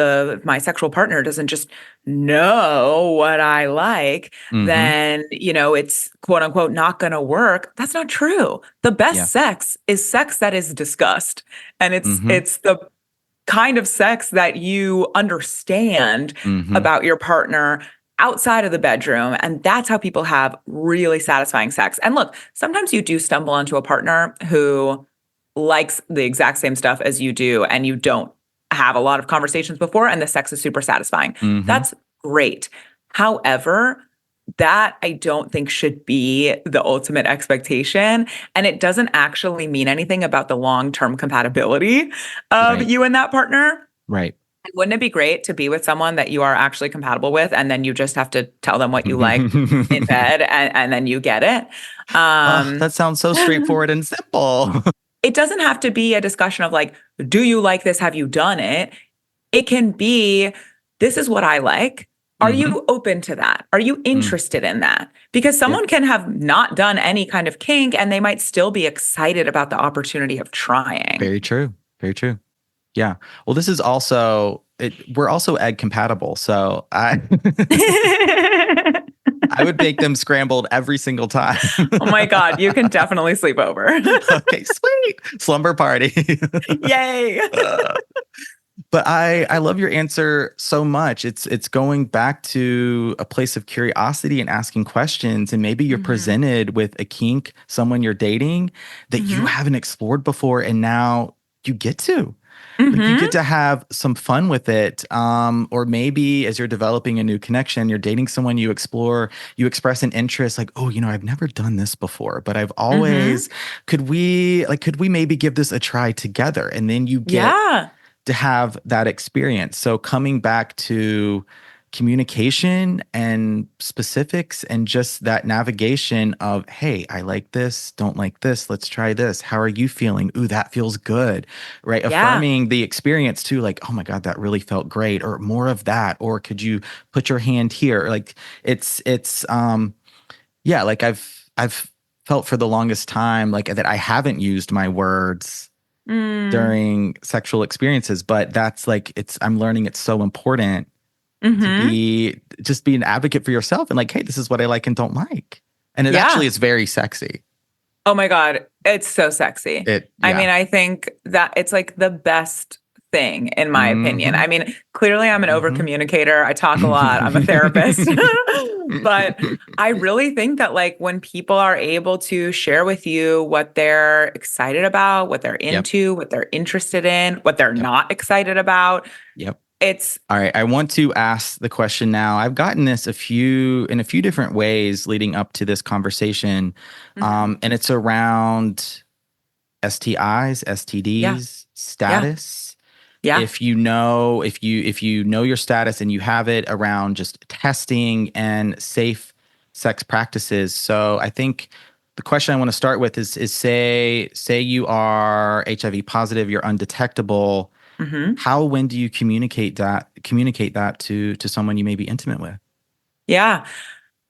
my sexual partner doesn't just know what I like, then, it's quote unquote not going to work. That's not true. The best sex is sex that is discussed. And it's the kind of sex that you understand about your partner outside of the bedroom. And that's how people have really satisfying sex. And look, sometimes you do stumble onto a partner who likes the exact same stuff as you do, and you don't have a lot of conversations before, and the sex is super satisfying. That's great. However, that I don't think should be the ultimate expectation. And it doesn't actually mean anything about the long-term compatibility of you and that partner. Right. Wouldn't it be great to be with someone that you are actually compatible with, and then you just have to tell them what you like in bed, and then you get it? That sounds so straightforward and simple. It doesn't have to be a discussion of like, do you like this? Have you done it? It can be, this is what I like. Are you open to that? Are you interested in that? Because someone can have not done any kind of kink, and they might still be excited about the opportunity of trying. Very true. Very true. Yeah. Well, this is also, we're also egg compatible. So I would bake them scrambled every single time. Oh my God. You can definitely sleep over. Okay, sweet. Slumber party. Yay. But I love your answer so much. It's going back to a place of curiosity and asking questions. And maybe you're presented with a kink, someone you're dating that you haven't explored before, and now you get to. Like, you get to have some fun with it. Or maybe as you're developing a new connection, you're dating someone, you express an interest, like, oh, I've never done this before, but I've always, could we maybe give this a try together? And then you get to have that experience. So coming back to communication and specifics, and just that navigation of, hey, I like this, don't like this, let's try this. How are you feeling? Ooh, that feels good, right? Affirming the experience too, like, oh my God, that really felt great, or more of that, or could you put your hand here? Like it's like I've felt for the longest time like that I haven't used my words during sexual experiences, but that's like, I'm learning it's so important to be an advocate for yourself, and like, hey, this is what I like and don't like. And it actually is very sexy. Oh my God. It's so sexy. I mean, I think that it's like the best thing, in my opinion. I mean, clearly I'm an over communicator. I talk a lot. I'm a therapist. But I really think that like when people are able to share with you what they're excited about, what they're into, what they're interested in, what they're not excited about. It's all right. I want to ask the question now. I've gotten this in a few different ways leading up to this conversation. And it's around STIs, STDs, status. If you know your status and you have it around just testing and safe sex practices. So I think the question I want to start with is say you are HIV positive, you're undetectable. When do you communicate that to someone you may be intimate with? Yeah.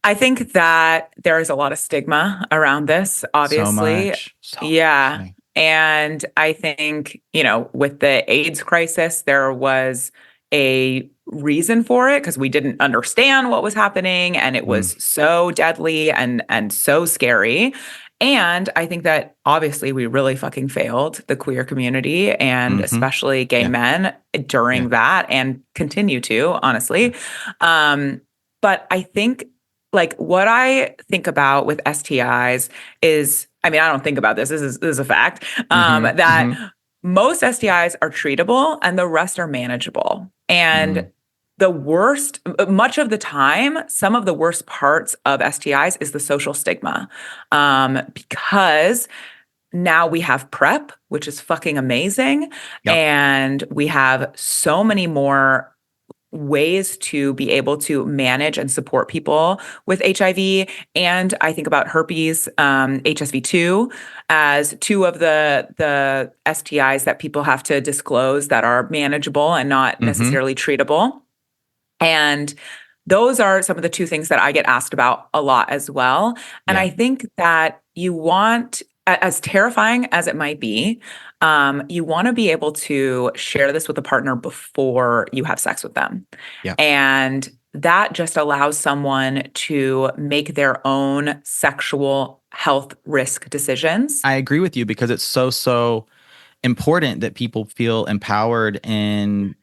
I think that there is a lot of stigma around this, obviously. So much. And I think, with the AIDS crisis, there was a reason for it, because we didn't understand what was happening, and it was so deadly and so scary. And I think that obviously we really fucking failed the queer community, and especially gay men during that, and continue to, honestly. But I think like what I think about with STIs is, I mean, I don't think about this. This is a fact, that most STIs are treatable and the rest are manageable. And much of the time, some of the worst parts of STIs is the social stigma. Because now we have PrEP, which is fucking amazing. And we have so many more ways to be able to manage and support people with HIV. And I think about herpes, HSV2 as two of the STIs that people have to disclose that are manageable and not necessarily treatable. And those are some of the two things that I get asked about a lot as well. And Yeah. I think that you want, as terrifying as it might be, you want to be able to share this with a partner before you have sex with them. Yeah. And that just allows someone to make their own sexual health risk decisions. I agree with you because it's so important that people feel empowered in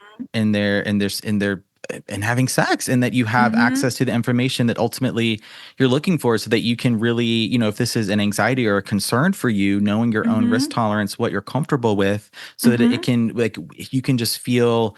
having sex, and that you have access to the information that ultimately you're looking for, so that you can really, if this is an anxiety or a concern for you, knowing your own risk tolerance, what you're comfortable with, so that it can, like, you can just feel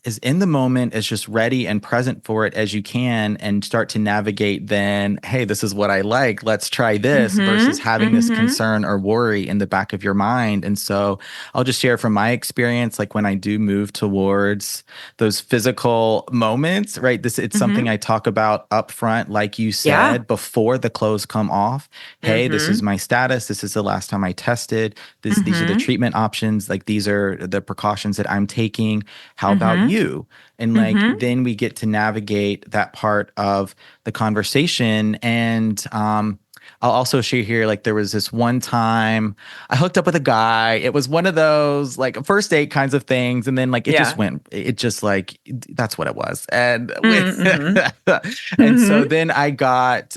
as in the moment, as just ready and present for it as you can, and start to navigate then, hey, this is what I like, let's try this, versus having this concern or worry in the back of your mind. And so I'll just share from my experience, like when I do move towards those physical moments, right? It's something I talk about up front, like you said, before the clothes come off. Hey, this is my status. This is the last time I tested. These are the treatment options. Like, these are the precautions that I'm taking. How about you? And like, then we get to navigate that part of the conversation. And I'll also share here, like, there was this one time I hooked up with a guy. It was one of those like first date kinds of things. And then like it just like, that's what it was. And and so then I got,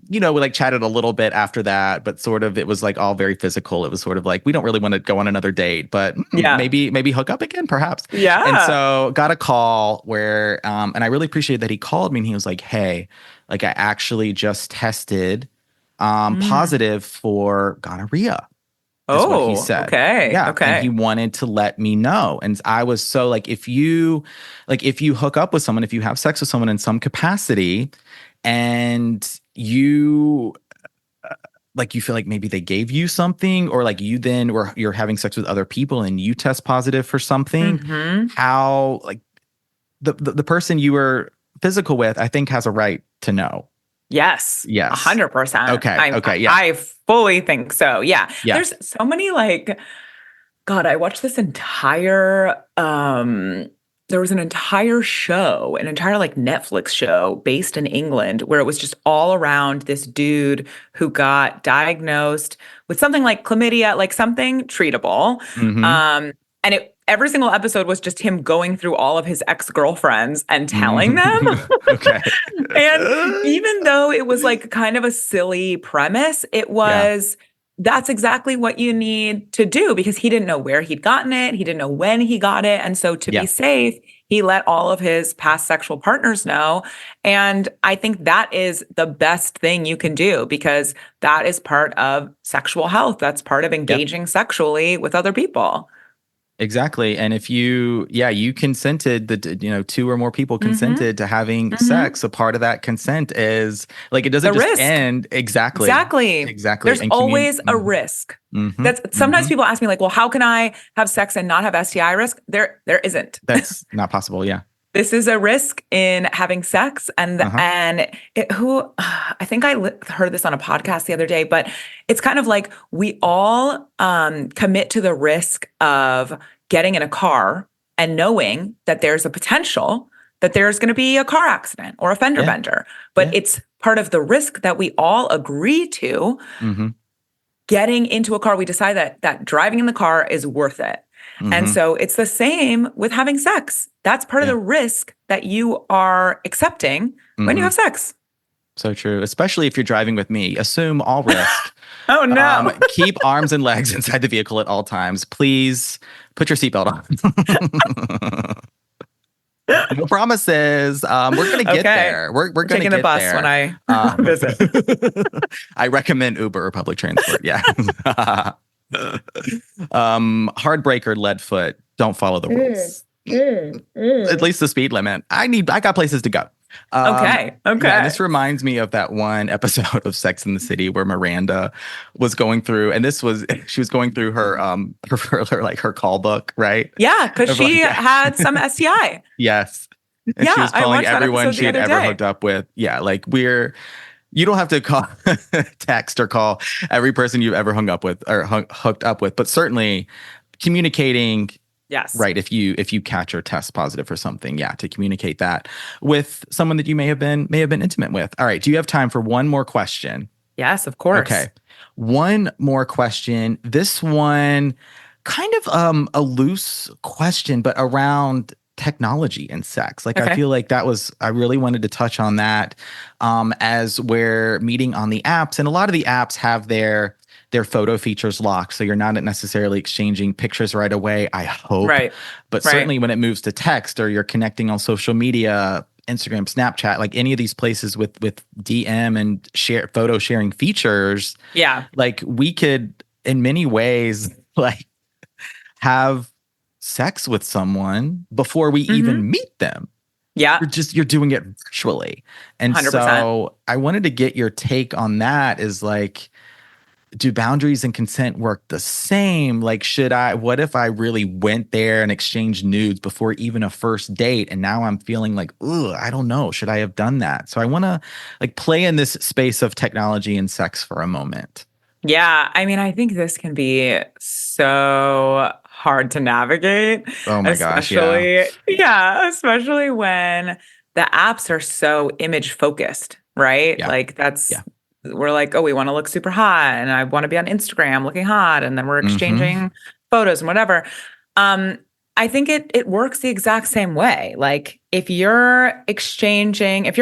we like chatted a little bit after that, but sort of, it was like all very physical. It was sort of like, we don't really want to go on another date, but maybe hook up again, perhaps. Yeah. And so got a call where, and I really appreciated that he called me, and he was like, hey, like, I actually just tested positive for gonorrhea, is what he said. Okay. Yeah. Okay. And he wanted to let me know. And I was so like, if you hook up with someone, if you have sex with someone in some capacity, and you like, you feel like maybe they gave you something, or like you're having sex with other people and you test positive for something, how, like, the person you were physical with, I think, has a right to know. Yes. 100%. Okay. Yeah. I fully think so. Yeah. Yeah. There's so many, like, God, I watched this entire, there was an entire show, an entire like Netflix show based in England, where it was just all around this dude who got diagnosed with something like chlamydia, like something treatable. And every single episode was just him going through all of his ex-girlfriends and telling them. Okay. And even though it was like kind of a silly premise, it was, that's exactly what you need to do, because he didn't know where he'd gotten it. He didn't know when he got it. And so to be safe, he let all of his past sexual partners know. And I think that is the best thing you can do, because that is part of sexual health. That's part of engaging sexually with other people. Exactly. And if you consented, two or more people consented to having sex, a part of that consent is like, it doesn't The just risk. end. Exactly. There's always a risk. That's sometimes people ask me like, well, how can I have sex and not have STI risk? There isn't. That's not possible. Yeah. This is a risk in having sex, and I think I heard this on a podcast the other day, but it's kind of like we all commit to the risk of getting in a car and knowing that there's a potential that there's going to be a car accident or a fender bender, but it's part of the risk that we all agree to. Getting into a car, we decide that driving in the car is worth it. And so it's the same with having sex. That's part of the risk that you are accepting when you have sex. So true. Especially if you're driving with me. Assume all risk. Oh, no. Keep arms and legs inside the vehicle at all times. Please put your seatbelt on. No promises. We're going to get there. We're going to get the bus there. When I visit. I recommend Uber or public transport. Yeah. Hardbreaker Leadfoot, don't follow the rules. At least the speed limit. I got places to go. Okay. Yeah, this reminds me of that one episode of Sex and the City where Miranda was going through, and she was going through her her call book, right? Yeah, because she had some STI. Yes. And she was calling everyone she had ever hooked up with. Yeah, like you don't have to call, text or call every person you've ever hung up with or hooked up with, but certainly communicating Yes. right? If you catch or test positive for something, yeah, to communicate that with someone that you may have been intimate with. All right, do you have time for one more question? Yes, of course. Okay. One more question. This one kind of a loose question, but around technology and sex. Like I Okay. feel like I really wanted to touch on that as we're meeting on the apps. And a lot of the apps have their photo features locked. So you're not necessarily exchanging pictures right away, I hope. Right. But Right. certainly when it moves to text or you're connecting on social media, Instagram, Snapchat, like any of these places with DM and share photo sharing features, Yeah. like we could in many ways like have sex with someone before we Mm-hmm. even meet them. Yeah. You're doing it virtually. And 100%. so I wanted to get your take on that is like, do boundaries and consent work the same? Like, what if I really went there and exchanged nudes before even a first date? And now I'm feeling like, ugh, I don't know. Should I have done that? So I want to like play in this space of technology and sex for a moment. Yeah. I mean, I think this can be so hard to navigate, Oh my gosh. Yeah. especially when the apps are so image focused, right? Yeah. Like Yeah. we're like, oh, we want to look super hot and I want to be on Instagram looking hot. And then we're Mm-hmm. exchanging photos and whatever. Um, I think it works the exact same way. Like if you're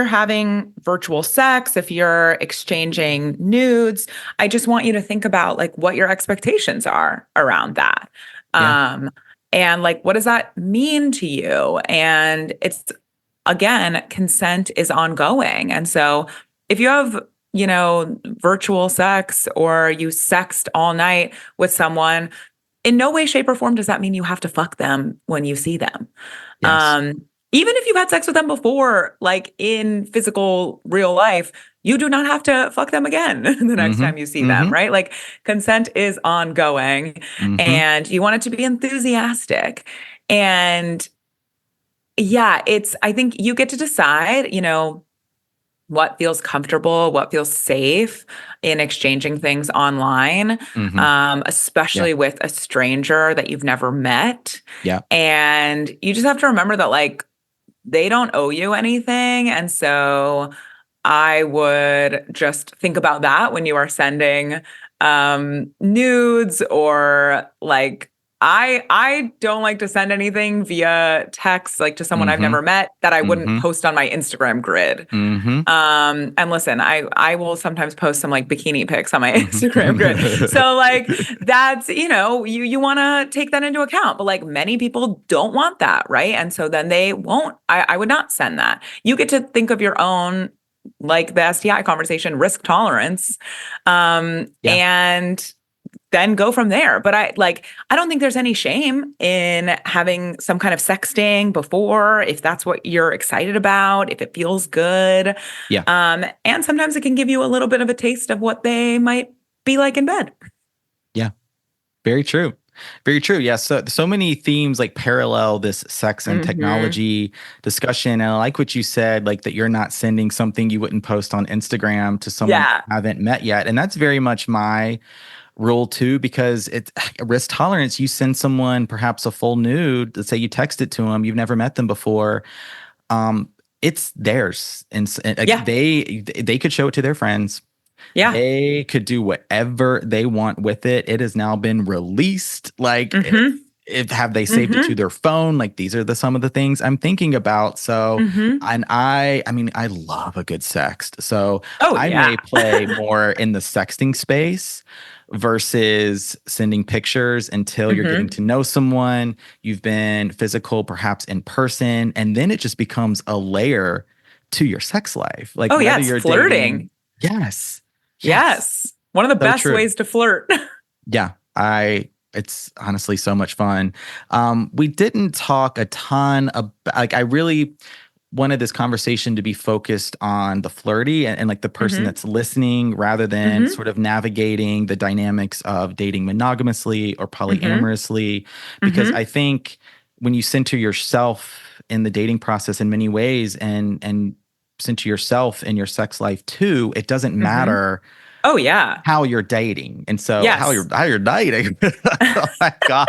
having virtual sex, if you're exchanging nudes, I just want you to think about like what your expectations are around that. Yeah. Um, and like what does that mean to you? And it's again, consent is ongoing. And so if you have, virtual sex or you sexted all night with someone, in no way, shape, or form does that mean you have to fuck them when you see them. Yes. Even if you've had sex with them before, like in physical real life, you do not have to fuck them again the next Mm-hmm. time you see them, Mm-hmm. right? Like consent is ongoing Mm-hmm. and you want it to be enthusiastic. And yeah, I think you get to decide, what feels comfortable, what feels safe in exchanging things online, Mm-hmm. Yeah. especially with a stranger that you've never met. Yeah. And you just have to remember that, like, they don't owe you anything. And so I would just think about that when you are sending nudes or like I don't like to send anything via text like to someone I've Mm-hmm. never met that I wouldn't Mm-hmm. post on my Instagram grid. Mm-hmm. And listen, I will sometimes post some like bikini pics on my Instagram grid. Mm-hmm. So like that's, you want to take that into account, but like many people don't want that, right? And so then they won't, I would not send that. You get to think of your own, like the STI conversation, risk tolerance, Yeah. and then go from there. But I don't think there's any shame in having some kind of sexting before, if that's what you're excited about, if it feels good. Yeah. And sometimes it can give you a little bit of a taste of what they might be like in bed. Yeah. Very true. Very true. Yeah. So many themes like parallel this sex and Mm-hmm. technology discussion. And I like what you said, like that you're not sending something you wouldn't post on Instagram to someone Yeah. you haven't met yet. And that's very much my rule too, because it's risk tolerance. You send someone perhaps a full nude, let's say you text it to them, you've never met them before. Um, it's theirs. And Yeah. they could show it to their friends. Yeah. They could do whatever they want with it. It has now been released. Like, Mm-hmm. if have they saved it Mm-hmm. to their phone? Like, these are some of the things I'm thinking about. So, Mm-hmm. and I mean, I love a good sext. So Oh, I yeah. may play more in the sexting space versus sending pictures until you're getting Mm-hmm. to know someone. You've been physical, perhaps in person, and then it just becomes a layer to your sex life. Like Oh, yeah. whether It's you're dating, flirting. yes. Yes. Yes. One of the So best true. ways to flirt. Yeah. It's honestly so much fun. We didn't talk a ton about, like, I really wanted this conversation to be focused on the flirty and like the person Mm-hmm. that's listening rather than Mm-hmm. sort of navigating the dynamics of dating monogamously or Mm-hmm. polyamorously. Because Mm-hmm. I think when you center yourself in the dating process in many ways and center yourself in your sex life too, it doesn't Mm-hmm. matter Oh, yeah. how you're dating. And so Yes. how you're dating. Oh my God.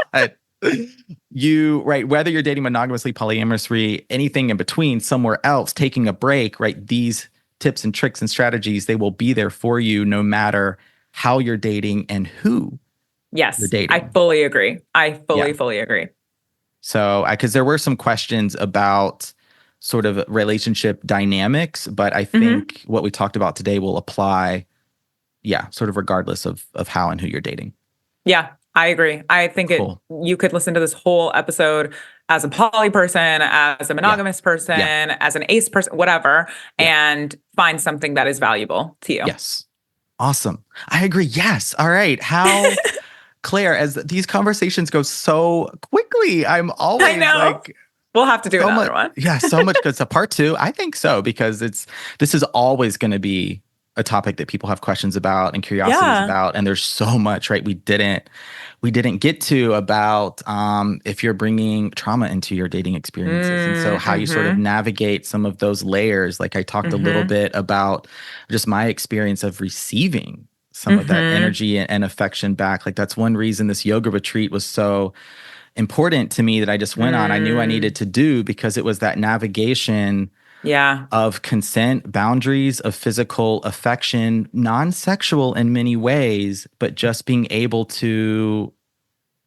Right, whether you're dating monogamously, polyamously, anything in between, somewhere else, taking a break, right? These tips and tricks and strategies, they will be there for you no matter how you're dating and who you're Yes, I dating. fully agree. I fully agree. So, because there were some questions about sort of relationship dynamics, but I think what we talked about today will apply, sort of regardless of how and who you're dating. Yeah, I agree. I think Cool. you could listen to this whole episode as a poly person, as a monogamous person, as an ace person, whatever, and find something that is valuable to you. Yes. Awesome. I agree. Yes. All right. How, Claire, as these conversations go so quickly, I'm always I know. like, we'll have to do another one. Yeah, so much good stuff. Part 2, I think so, because this is always going to be a topic that people have questions about and curiosities about, and there's so much, right? We didn't get to about if you're bringing trauma into your dating experiences, and so how you sort of navigate some of those layers. Like I talked a little bit about just my experience of receiving some of that energy and affection back. Like that's one reason this yoga retreat was so important to me that I just went on. I knew I needed to do, because it was that navigation of consent, boundaries, of physical affection, non-sexual in many ways, but just being able to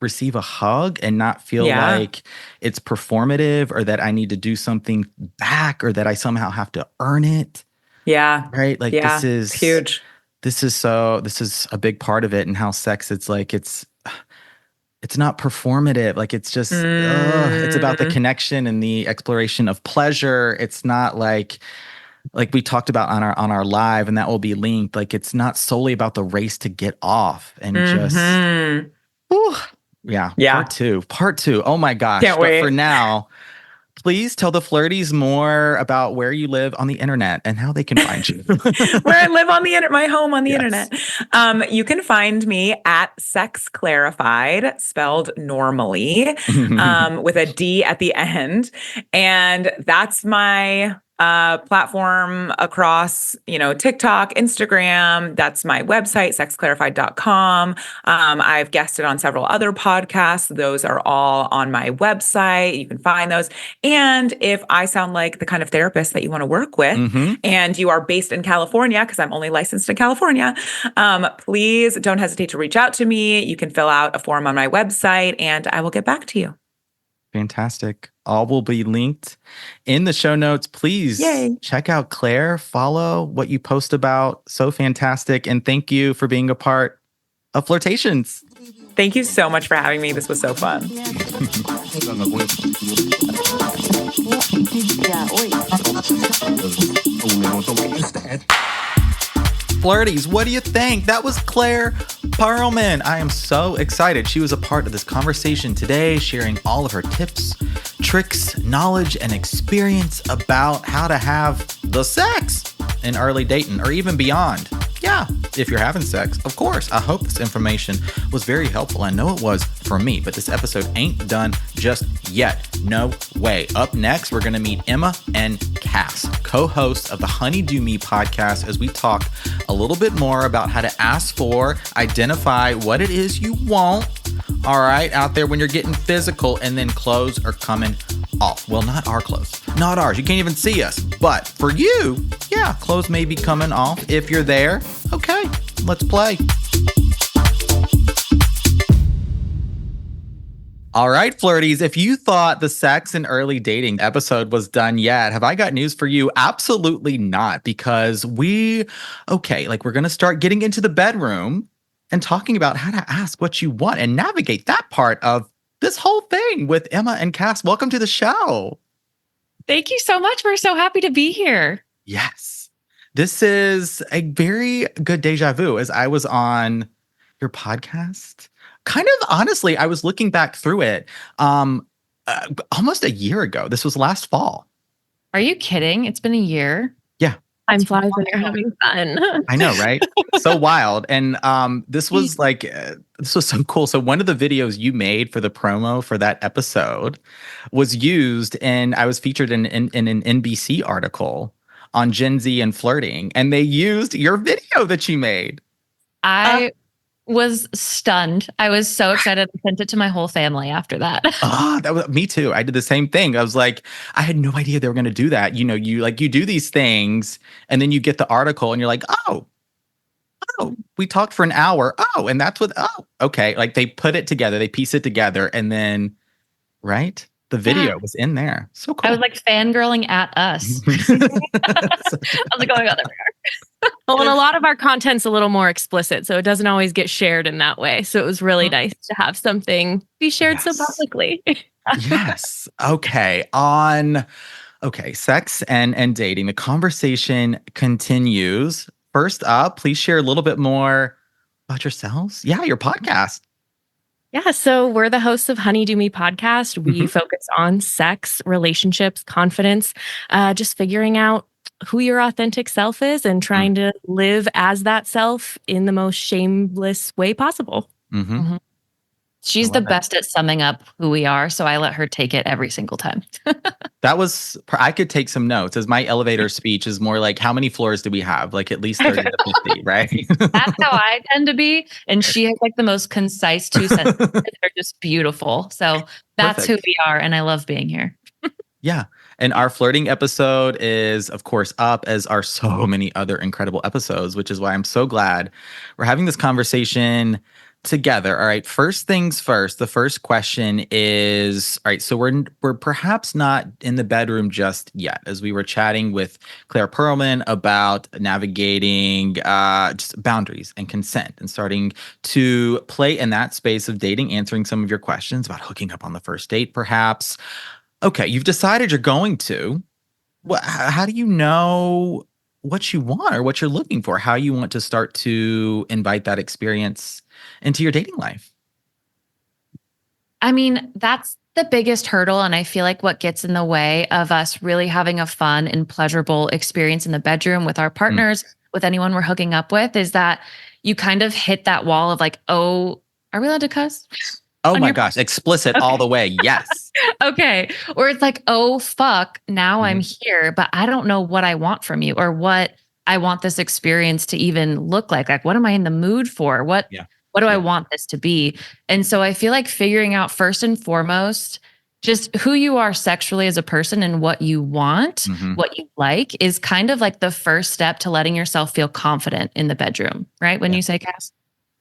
receive a hug and not feel like it's performative or that I need to do something back or that I somehow have to earn it. Yeah. Right? Like this is huge. This is a big part of it, and how sex, it's like it's not performative. Like it's just, it's about the connection and the exploration of pleasure. It's not like we talked about on our live, and that will be linked. Like it's not solely about the race to get off and just, part two. Oh my gosh. Can't wait. But for now, please tell the flirties more about where you live on the internet and how they can find you. Where I live on the internet, my home on the internet. You can find me at Sex Clarified, spelled normally, with a D at the end. And that's my platform across, TikTok, Instagram. That's my website, sexclarified.com. I've guested on several other podcasts. Those are all on my website. You can find those. And if I sound like the kind of therapist that you want to work with, and you are based in California, because I'm only licensed in California, please don't hesitate to reach out to me. You can fill out a form on my website and I will get back to you. Fantastic. All will be linked in the show notes. Please check out Claire, follow what you post about. So fantastic. And thank you for being a part of Flirtations. Thank you so much for having me. This was so fun. Flirties, what do you think? That was Claire Perelman. I am so excited. She was a part of this conversation today, sharing all of her tips, tricks, knowledge, and experience about how to have the sex in early dating or even beyond. Yeah, if you're having sex, of course. I hope this information was very helpful. I know it was for me, but this episode ain't done just yet. No way. Up next, we're going to meet Emma and Cass, co-hosts of the Honeydew Me podcast, as we talk a little bit more about how to ask for, identify what it is you want, all right, out there when you're getting physical, and then clothes are coming off. Well, not our clothes. Not ours. You can't even see us. But for you, yeah, clothes may be coming off. If you're there, okay, let's play. All right, flirties, if you thought the sex and early dating episode was done yet, have I got news for you? Absolutely not, because we're going to start getting into the bedroom and talking about how to ask what you want and navigate that part of this whole thing with Emma and Cass. Welcome to the show. Thank you so much. We're so happy to be here. Yes. This is a very good deja vu, as I was on your podcast. Kind of honestly, I was looking back through it almost a year ago. This was last fall. Are you kidding? It's been a year. Yeah. Time flies when you're having fun. I know, right? So wild. And this was so cool. So one of the videos you made for the promo for that episode was used, and I was featured in an NBC article on Gen Z and flirting, and they used your video that you made. I was stunned. I was so excited. I sent it to my whole family after that. That was me too. I did the same thing. I was like, I had no idea they were going to do that. You do these things and then you get the article and you're like, oh, we talked for an hour. Oh, and that's okay. Like they put it together, they piece it together, and then, right? The video was in there. So cool. I was like fangirling at us. I was like, oh my God, there we are. Well, and a lot of our content's a little more explicit, so it doesn't always get shared in that way. So it was really nice to have something be shared so publicly. Yes. Okay. Sex and dating. The conversation continues. First up, please share a little bit more about yourselves. Yeah, your podcast. Yeah, so we're the hosts of Honeydew Me podcast. We focus on sex, relationships, confidence, just figuring out who your authentic self is and trying to live as that self in the most shameless way possible. She's the best at summing up who we are, so I let her take it every single time. I could take some notes, as my elevator speech is more like, how many floors do we have? Like at least 30 to 50, right? That's how I tend to be. And she has like the most concise 2 sentences. They're just beautiful. So that's who we are. And I love being here. Yeah. And our flirting episode is, of course, up, as are so many other incredible episodes, which is why I'm so glad we're having this conversation together. All right. First things first. The first question is, all right, so we're perhaps not in the bedroom just yet, as we were chatting with Claire Perelman about navigating just boundaries and consent and starting to play in that space of dating, answering some of your questions about hooking up on the first date, perhaps. Okay, you've decided you're going to. How do you know what you want or what you're looking for? How you want to start to invite that experience into your dating life? I mean, that's the biggest hurdle. And I feel like what gets in the way of us really having a fun and pleasurable experience in the bedroom with our partners, with anyone we're hooking up with, is that you kind of hit that wall of like, oh, are we allowed to cuss? Oh my gosh, explicit all the way. Yes. Okay. Or it's like, oh, fuck, now I'm here, but I don't know what I want from you or what I want this experience to even look like. Like, what am I in the mood for? What do I want this to be? And so I feel like figuring out first and foremost, just who you are sexually as a person and what you want, what you like, is kind of like the first step to letting yourself feel confident in the bedroom, right? When you say, Cass?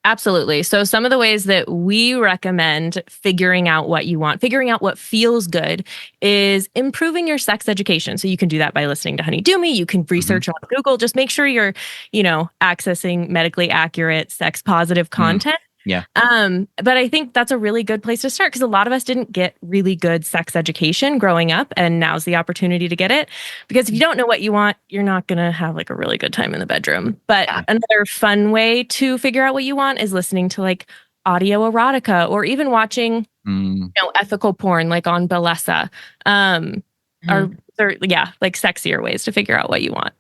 Absolutely. So some of the ways that we recommend figuring out what you want, figuring out what feels good, is improving your sex education. So you can do that by listening to Honeydew Me. You can research on Google. Just make sure you're, accessing medically accurate, sex positive content. Yeah. But I think that's a really good place to start, because a lot of us didn't get really good sex education growing up, and now's the opportunity to get it. Because if you don't know what you want, you're not going to have like a really good time in the bedroom. But another fun way to figure out what you want is listening to like audio erotica, or even watching, ethical porn, like on Bellesa. Like sexier ways to figure out what you want.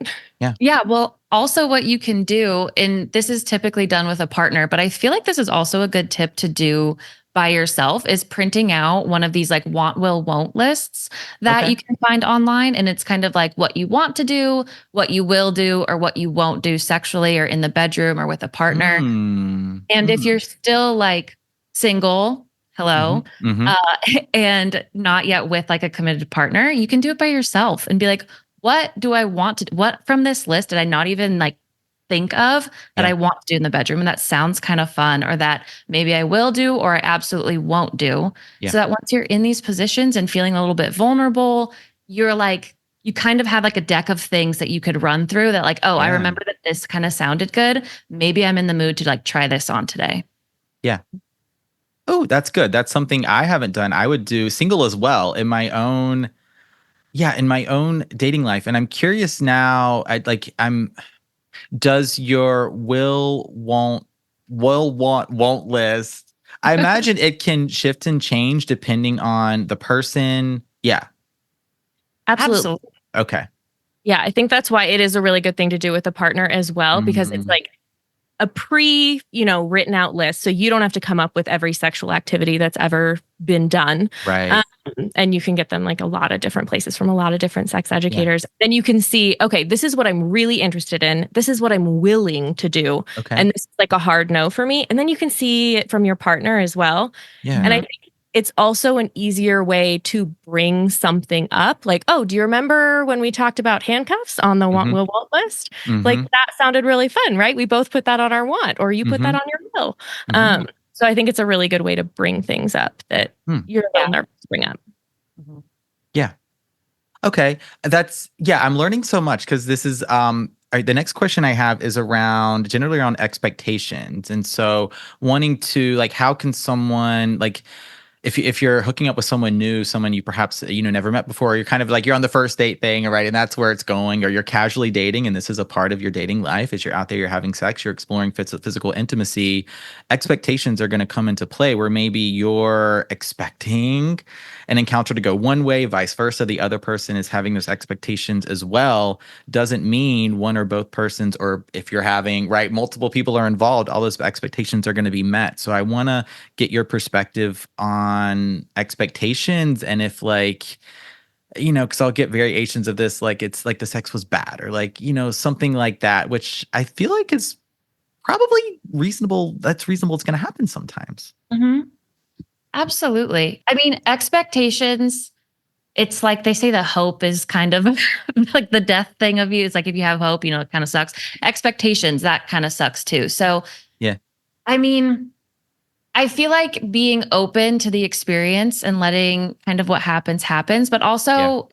Yeah. Well, also what you can do, and this is typically done with a partner, but I feel like this is also a good tip to do by yourself, is printing out one of these like want, will, won't lists that you can find online. And it's kind of like what you want to do, what you will do, or what you won't do sexually or in the bedroom or with a partner. And if you're still like single, and not yet with like a committed partner, you can do it by yourself and be like, what do I want to, what from this list did I not even like think of that I want to do in the bedroom? And that sounds kind of fun, or that maybe I will do, or I absolutely won't do. So that once you're in these positions and feeling a little bit vulnerable, you're like, you kind of have like a deck of things that you could run through that like, I remember that this kind of sounded good. Maybe I'm in the mood to like try this on today. Yeah. Oh, that's good. That's something I haven't done. I would do single as well in my own dating life. And I'm curious now, does your won't list, I imagine it can shift and change depending on the person. Yeah. Absolutely. Okay. Yeah, I think that's why it is a really good thing to do with a partner as well, because it's like, a written out list, so you don't have to come up with every sexual activity that's ever been done. Right. And you can get them like a lot of different places from a lot of different sex educators. Then you can see, okay, this is what I'm really interested in. This is what I'm willing to do. Okay. And this is like a hard no for me. And then you can see it from your partner as well. Yeah. And I think it's also an easier way to bring something up. Like, oh, do you remember when we talked about handcuffs on the Mhm. will want list? Mhm. Like that sounded really fun, right? We both put that on our want, or you put that on your will. Mhm. So I think it's a really good way to bring things up that you're a little nervous to bring up. Yeah. Okay. I'm learning so much because this is all right, the next question I have is generally around expectations. And so wanting to like, how can someone like, if you're hooking up with someone new, someone you perhaps never met before, you're kind of like you're on the first date thing, right? And that's where it's going, or you're casually dating, and this is a part of your dating life. As you're out there, you're having sex, you're exploring physical intimacy. Expectations are going to come into play where maybe you're expecting an encounter to go one way, vice versa. The other person is having those expectations as well. Doesn't mean one or both persons, or if you're having multiple people are involved, all those expectations are going to be met. So I want to get your perspective on expectations, and if because I'll get variations of this, like it's like the sex was bad, or something like that, which I feel like is probably reasonable. That's reasonable. It's going to happen sometimes. Absolutely. I mean, expectations, it's like they say that hope is kind of like the death thing of you. It's like if you have hope, it kind of sucks. Expectations, that kind of sucks too. So, yeah. I mean, I feel like being open to the experience and letting kind of what happens, but also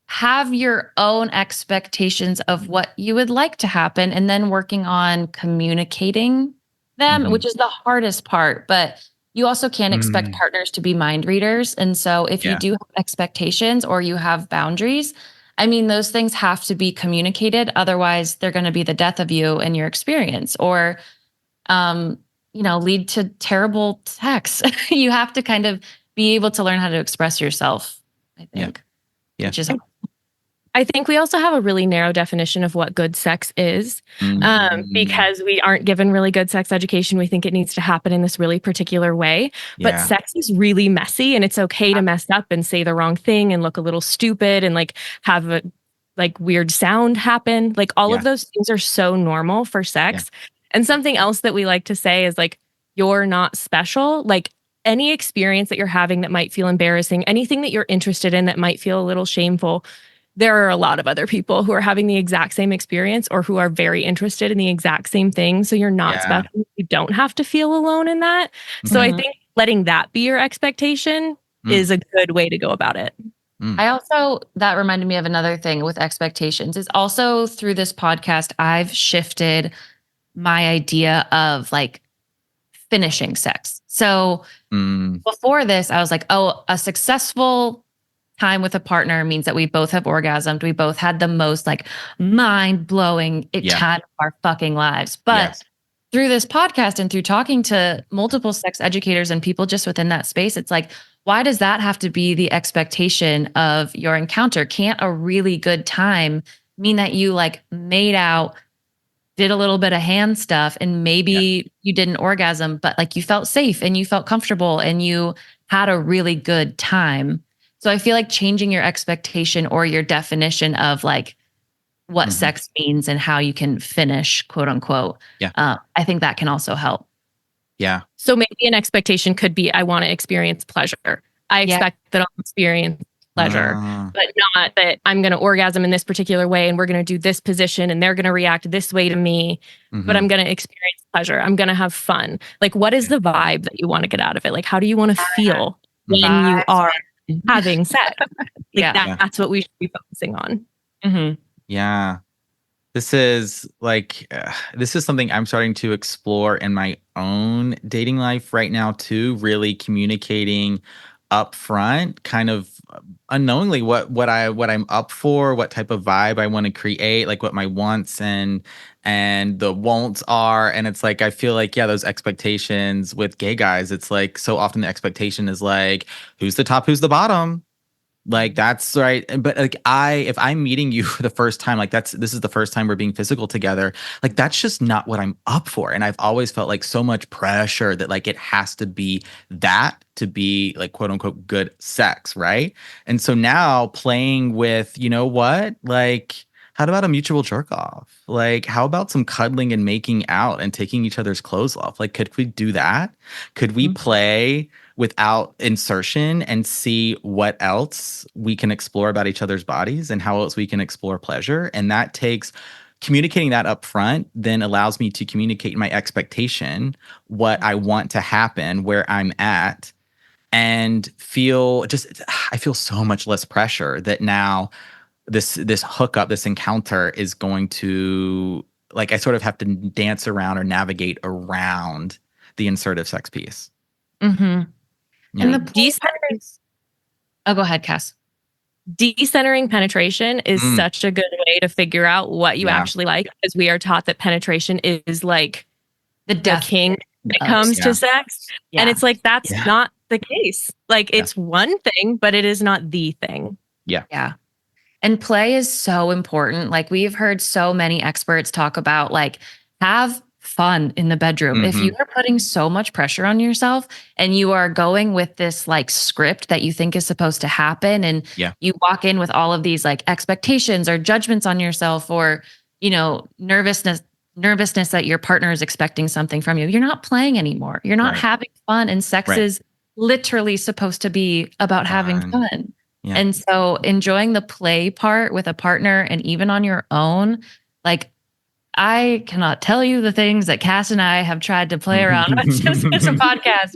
have your own expectations of what you would like to happen, and then working on communicating them, which is the hardest part. But you also can't expect partners to be mind readers. And so if you do have expectations or you have boundaries, I mean, those things have to be communicated. Otherwise, they're going to be the death of you and your experience, or lead to terrible sex. You have to kind of be able to learn how to express yourself, I think. Yeah. Which is I think we also have a really narrow definition of what good sex is, because we aren't given really good sex education. We think it needs to happen in this really particular way, but sex is really messy, and it's okay to mess up and say the wrong thing and look a little stupid and like have a weird sound happen. Like all of those things are so normal for sex. And something else that we like to say is like, you're not special. Like any experience that you're having that might feel embarrassing, anything that you're interested in that might feel a little shameful, there are a lot of other people who are having the exact same experience or who are very interested in the exact same thing. So you're not special. You don't have to feel alone in that. So I think letting that be your expectation is a good way to go about it. That reminded me of another thing with expectations is also through this podcast, I've shifted my idea of like finishing sex. So before this, I was like, oh, a successful time with a partner means that we both have orgasmed. We both had the most like mind blowing time of our fucking lives. But through this podcast and through talking to multiple sex educators and people just within that space, it's like, why does that have to be the expectation of your encounter? Can't a really good time mean that you like made out, did a little bit of hand stuff, and maybe you didn't orgasm, but like you felt safe and you felt comfortable and you had a really good time? So I feel like changing your expectation or your definition of like what sex means and how you can finish, quote unquote. I think that can also help. Yeah. So maybe an expectation could be, I want to experience pleasure. I expect that I'll experience pleasure, but not that I'm going to orgasm in this particular way and we're going to do this position and they're going to react this way to me, but I'm going to experience pleasure. I'm going to have fun. Like, what is the vibe that you want to get out of it? Like, how do you want to feel when you are having sex? That's what we should be focusing on. Yeah. This is something I'm starting to explore in my own dating life right now too, really communicating up front, kind of unknowingly what I'm up for, what type of vibe I want to create, like what my wants and the won'ts are. And it's like, I feel like, those expectations with gay guys, it's like so often the expectation is like, who's the top, who's the bottom? Like that's right. But like if I'm meeting you for the first time, like this is the first time we're being physical together. Like that's just not what I'm up for. And I've always felt like so much pressure that like it has to be that to be like quote unquote good sex, right? And so now playing with, you know what? Like how about a mutual jerk off? Like how about some cuddling and making out and taking each other's clothes off? Like could we do that? Could we play without insertion and see what else we can explore about each other's bodies and how else we can explore pleasure? And that takes communicating that up front, then allows me to communicate my expectation, what I want to happen, where I'm at, and I feel so much less pressure that now this hookup, this encounter is going to, like, I sort of have to dance around or navigate around the insertive sex piece. Mm-hmm. Yeah. And the decentering. Oh, go ahead, Cass. Decentering penetration is such a good way to figure out what you actually like, because we are taught that penetration is like the king when it comes to sex. And it's like, that's not the case. Like it's one thing, but it is not the thing. Yeah. Yeah. And play is so important. Like we've heard so many experts talk about like have fun in the bedroom. If you are putting so much pressure on yourself and you are going with this like script that you think is supposed to happen, and you walk in with all of these like expectations or judgments on yourself, or, you know, nervousness that your partner is expecting something from you, you're not playing anymore. You're not having fun. And sex is literally supposed to be about having fun. Yeah. And so enjoying the play part with a partner and even on your own, like I cannot tell you the things that Cass and I have tried to play around on just as a podcast,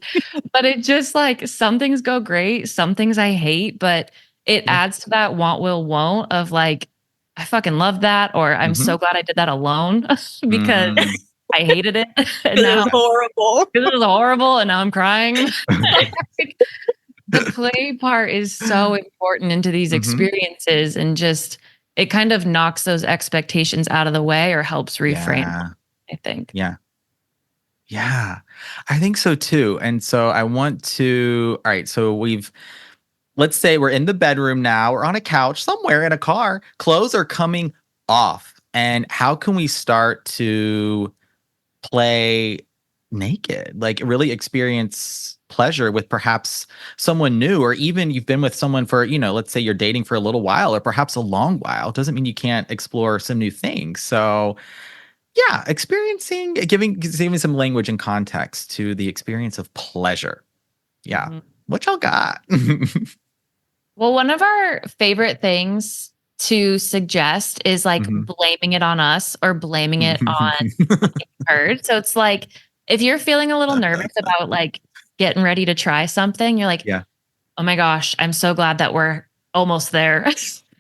but it just like some things go great, some things I hate, but it adds to that want, will, won't of like, I fucking love that. Or I'm so glad I did that alone because I hated it. And now, it was horrible. It was horrible. And now I'm crying. The play part is so important into these experiences, and just, it kind of knocks those expectations out of the way or helps reframe them, I think. Yeah. Yeah, I think so too. And so I want to, all right, so let's say we're in the bedroom now, we're on a couch somewhere in a car, clothes are coming off. And how can we start to play naked, like really experience pleasure with perhaps someone new, or even you've been with someone for, you know, let's say you're dating for a little while or perhaps a long while. It doesn't mean you can't explore some new things. So yeah, giving some language and context to the experience of pleasure. Yeah. What y'all got? Well, one of our favorite things to suggest is like blaming it on us or blaming it on her. So it's like, if you're feeling a little nervous about like getting ready to try something, you're like, oh my gosh, I'm so glad that we're almost there.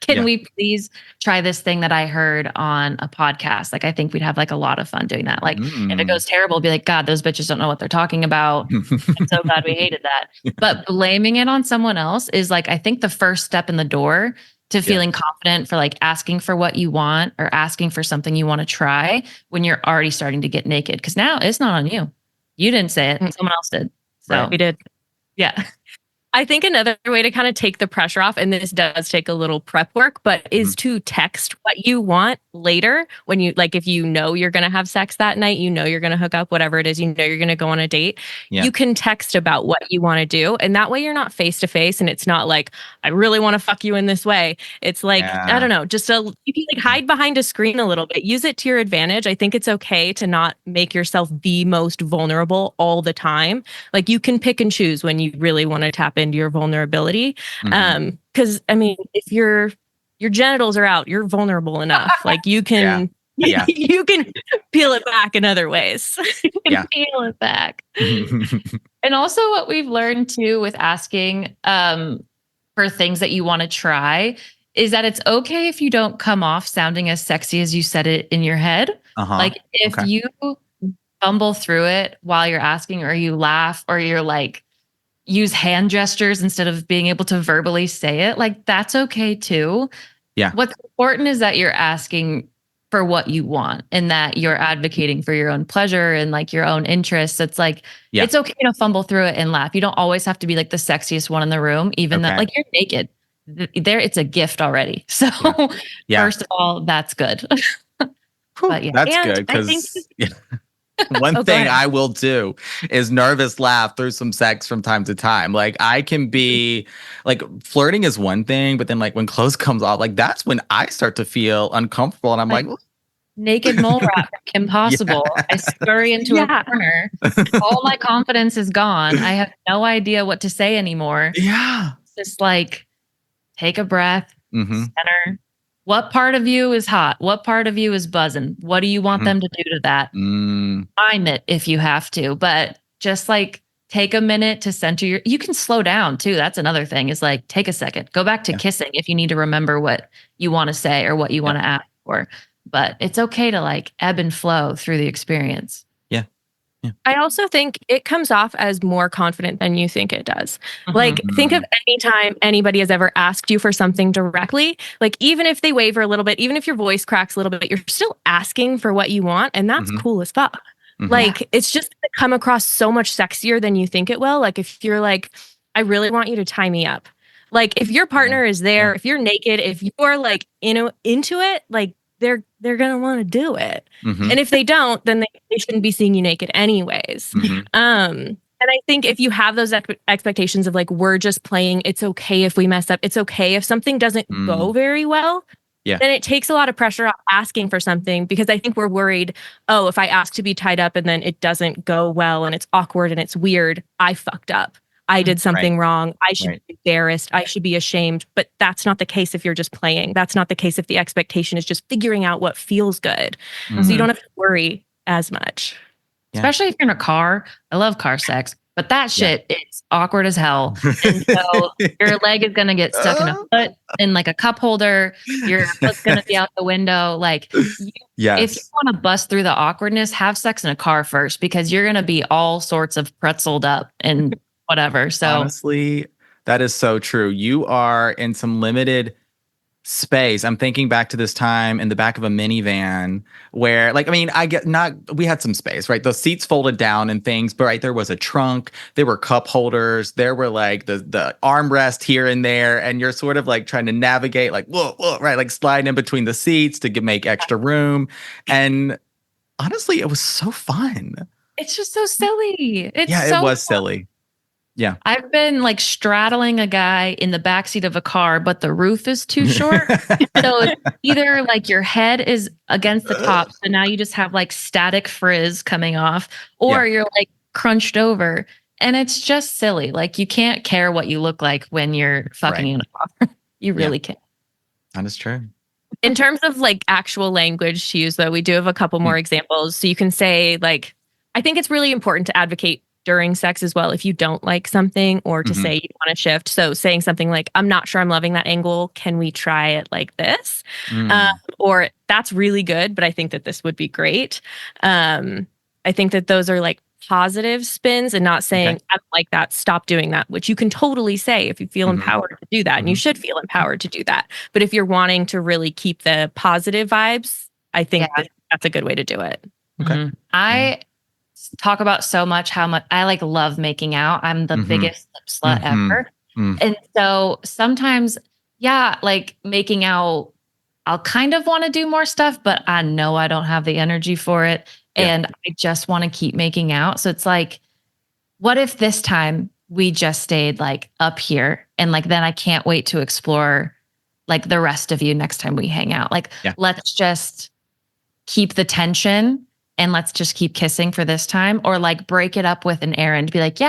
Can we please try this thing that I heard on a podcast? Like, I think we'd have like a lot of fun doing that. Like if it goes terrible, be like, God, those bitches don't know what they're talking about. I'm so glad we hated that. But blaming it on someone else is like, I think the first step in the door to feeling confident for like asking for what you want or asking for something you want to try when you're already starting to get naked. Because now it's not on you. You didn't say it. Someone else did. So we did. Yeah. I think another way to kind of take the pressure off, and this does take a little prep work, but is to text what you want later when you, like, if you know you're going to have sex that night, you know you're going to hook up, whatever it is, you know you're going to go on a date, you can text about what you want to do. And that way you're not face to face, and it's not like, I really want to fuck you in this way. It's like, I don't know, you can like hide behind a screen a little bit, use it to your advantage. I think it's okay to not make yourself the most vulnerable all the time. Like you can pick and choose when you really want to tap into your vulnerability. Because I mean, if your genitals are out, you're vulnerable enough. Like you can you can peel it back in other ways. Peel it back. And also what we've learned too with asking for things that you want to try is that it's okay if you don't come off sounding as sexy as you said it in your head. Like if you fumble through it while you're asking, or you laugh, or you're like use hand gestures instead of being able to verbally say it, like that's okay too. Yeah. What's important is that you're asking for what you want and that you're advocating for your own pleasure and like your own interests. It's like, it's okay to fumble through it and laugh. You don't always have to be like the sexiest one in the room, even though like you're naked. there it's a gift already. So Yeah. first of all, that's good. But yeah. That's And good I think because one Oh, go thing ahead. I will do is nervous laugh through some sex from time to time. Like I can be like flirting is one thing, but then like when clothes comes off, like that's when I start to feel uncomfortable, and I'm like, Naked mole rat from Kim Possible. I scurry into a Yeah. corner. All my confidence is gone. I have no idea what to say anymore. yeah. It's just like, take a breath, Mm-hmm. center. What part of you is hot? What part of you is buzzing? What do you want them to do to that? Mime it if you have to, but just like take a minute to center you can slow down too. That's another thing is like, take a second, go back to kissing if you need to remember what you want to say or what you want to ask for. But it's okay to like ebb and flow through the experience. I also think it comes off as more confident than you think it does. Like, think of any time anybody has ever asked you for something directly. Like, even if they waver a little bit, even if your voice cracks a little bit, you're still asking for what you want. And that's cool as fuck. Like, it's just come across so much sexier than you think it will. Like, if you're like, I really want you to tie me up. Like, if your partner is there, if you're naked, if you're like, into it, like, they're gonna want to do it. And if they don't, then they shouldn't be seeing you naked anyways. And I think if you have those expectations of like, we're just playing, it's okay if we mess up, it's okay if something doesn't go very well, then it takes a lot of pressure off asking for something, because I think we're worried, oh, if I ask to be tied up and then it doesn't go well and it's awkward and it's weird, I fucked up. I did something wrong. I should be embarrassed. I should be ashamed. But that's not the case if you're just playing. That's not the case if the expectation is just figuring out what feels good. So you don't have to worry as much. Especially if you're in a car. I love car sex, but that shit is awkward as hell. And so your leg is going to get stuck in a foot in like a cup holder. Your foot's going to be out the window. Like, if you want to bust through the awkwardness, have sex in a car first, because you're going to be all sorts of pretzeled up and whatever. So honestly, that is so true. You are in some limited space. I'm thinking back to this time in the back of a minivan where, like, I mean, we had some space, right? The seats folded down and things, but right, there was a trunk, there were cup holders, there were like the armrest here and there, and you're sort of like trying to navigate, like, whoa, right? Like sliding in between the seats to make extra room. And honestly, it was so fun. It's just so silly. It was silly. Yeah. I've been like straddling a guy in the backseat of a car, but the roof is too short. So it's either like your head is against the top, so now you just have like static frizz coming off, or you're like crunched over. And it's just silly. Like, you can't care what you look like when you're fucking in a car. You really can't. That is true. In terms of like actual language to use, though, we do have a couple more examples. So you can say, like, I think it's really important to advocate during sex as well if you don't like something, or to say you want to shift. So saying something like, I'm not sure I'm loving that angle, can we try it like this? Or that's really good, but I think that this would be great. I think that those are like positive spins, and not saying, I don't like that, stop doing that, which you can totally say if you feel empowered to do that. And you should feel empowered to do that. But if you're wanting to really keep the positive vibes, I think that's a good way to do it. Okay. I talk about so much how much I like love making out. I'm the biggest lip slut ever. And so sometimes, like making out, I'll kind of want to do more stuff, but I know I don't have the energy for it. And I just want to keep making out. So it's like, what if this time we just stayed like up here, and like, then I can't wait to explore like the rest of you next time we hang out. Like, let's just keep the tension and let's just keep kissing for this time, or like break it up with an errand. Be like,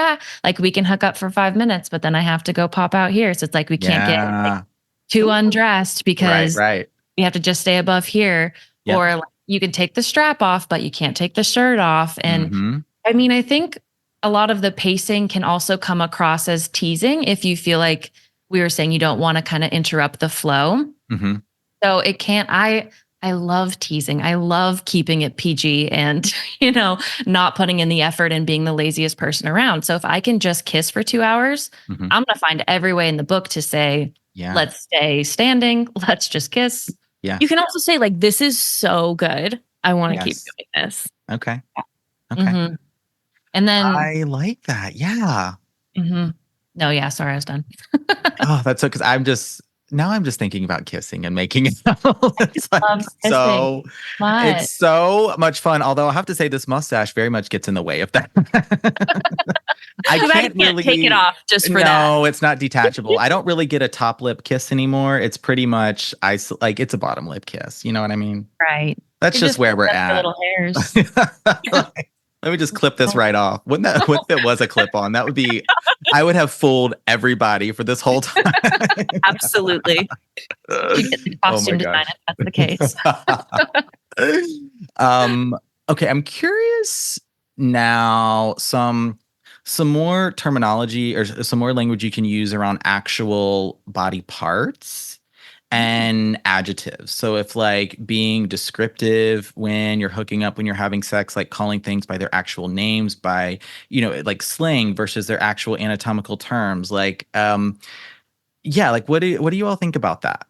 like we can hook up for 5 minutes, but then I have to go pop out here. So it's like, we can't get like, too undressed because we have to just stay above here. Or like, you can take the strap off, but you can't take the shirt off. And I mean, I think a lot of the pacing can also come across as teasing if you feel like we were saying you don't want to kind of interrupt the flow. So it can't, I love teasing. I love keeping it PG and, not putting in the effort and being the laziest person around. So if I can just kiss for 2 hours, I'm going to find every way in the book to say, let's stay standing. Let's just kiss. Yeah. You can also say, like, this is so good, I want to keep doing this. Okay. And then I like that. Yeah. No, sorry, I was done. Oh, that's so, because I'm just now I'm just thinking about kissing and making out. It's like Love kissing. so What? it's so much fun. Although I have to say this mustache very much gets in the way of that. I Too bad you can't can't really take it off just for that. No, it's not detachable. I don't really get a top lip kiss anymore. It's pretty much like it's a bottom lip kiss. You know what I mean? Right. That's You just where we're clip at. the little hairs. Let me just clip this right off. Wouldn't that, what if it was a clip on? That would be, I would have fooled everybody for this whole time. Absolutely. You get the costume design if that's the case. Okay, I'm curious now, some more terminology or some more language you can use around actual body parts and adjectives. So if like being descriptive when you're hooking up, when you're having sex, like calling things by their actual names, by, like slang versus their actual anatomical terms, like like what do you all think about that?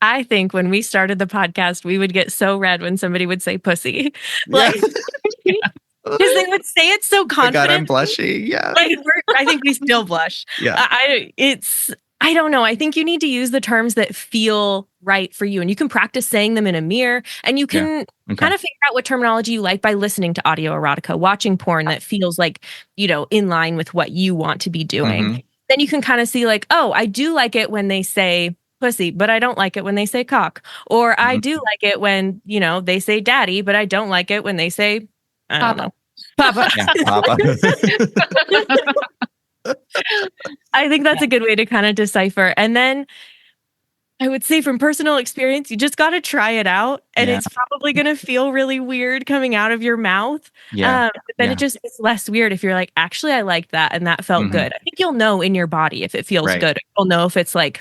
I think when we started the podcast, we would get so red when somebody would say pussy. Like, because they would say it so confident. God, I'm blushing. Yeah. Like, I think we still blush. Yeah. I don't know. I think you need to use the terms that feel right for you. And you can practice saying them in a mirror. And you can kind of figure out what terminology you like by listening to audio erotica, watching porn that feels like, in line with what you want to be doing. Mm-hmm. Then you can kind of see like, oh, I do like it when they say pussy, but I don't like it when they say cock. Or I do like it when, they say daddy, but I don't like it when they say, I don't know. Papa. Yeah, Papa. I think that's a good way to kind of decipher. And then I would say from personal experience, you just got to try it out. And it's probably going to feel really weird coming out of your mouth. Yeah. But then it just is less weird if you're like, actually, I liked that. And that felt good. I think you'll know in your body if it feels good. You'll know if it's like,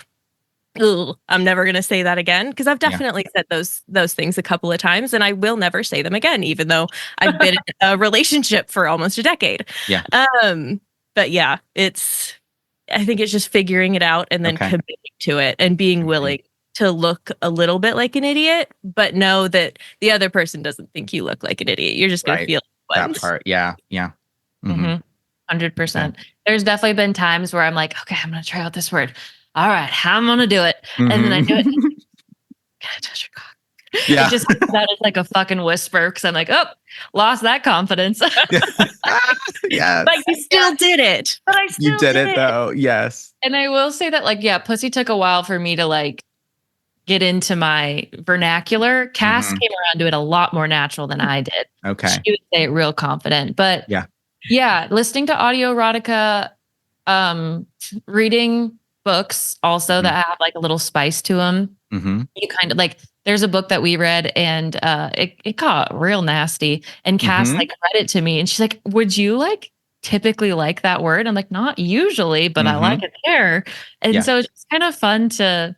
ugh, I'm never going to say that again. Because I've definitely said those things a couple of times and I will never say them again, even though I've been in a relationship for almost a decade. Yeah. But yeah, I think it's just figuring it out and then committing to it and being willing to look a little bit like an idiot, but know that the other person doesn't think you look like an idiot. You're just going to feel it that part. Yeah. Yeah. Mm-hmm. 100%. There's definitely been times where I'm like, okay, I'm going to try out this word. All right, I'm going to do it. And then I do it. Can I touch your cock? Yeah. It just comes out as like a fucking whisper because I'm like, oh, lost that confidence. Yeah. But you still did it. But I still you did it though. Yes. And I will say that, like, pussy took a while for me to like get into my vernacular. Cass came around to it a lot more natural than I did. Okay. She would say it real confident. But listening to audio erotica, reading books also that have like a little spice to them. You kind of like, there's a book that we read and it got real nasty and Cass like read it to me and she's like, would you like typically like that word? I'm like, not usually, but I like it there. And so it's kind of fun to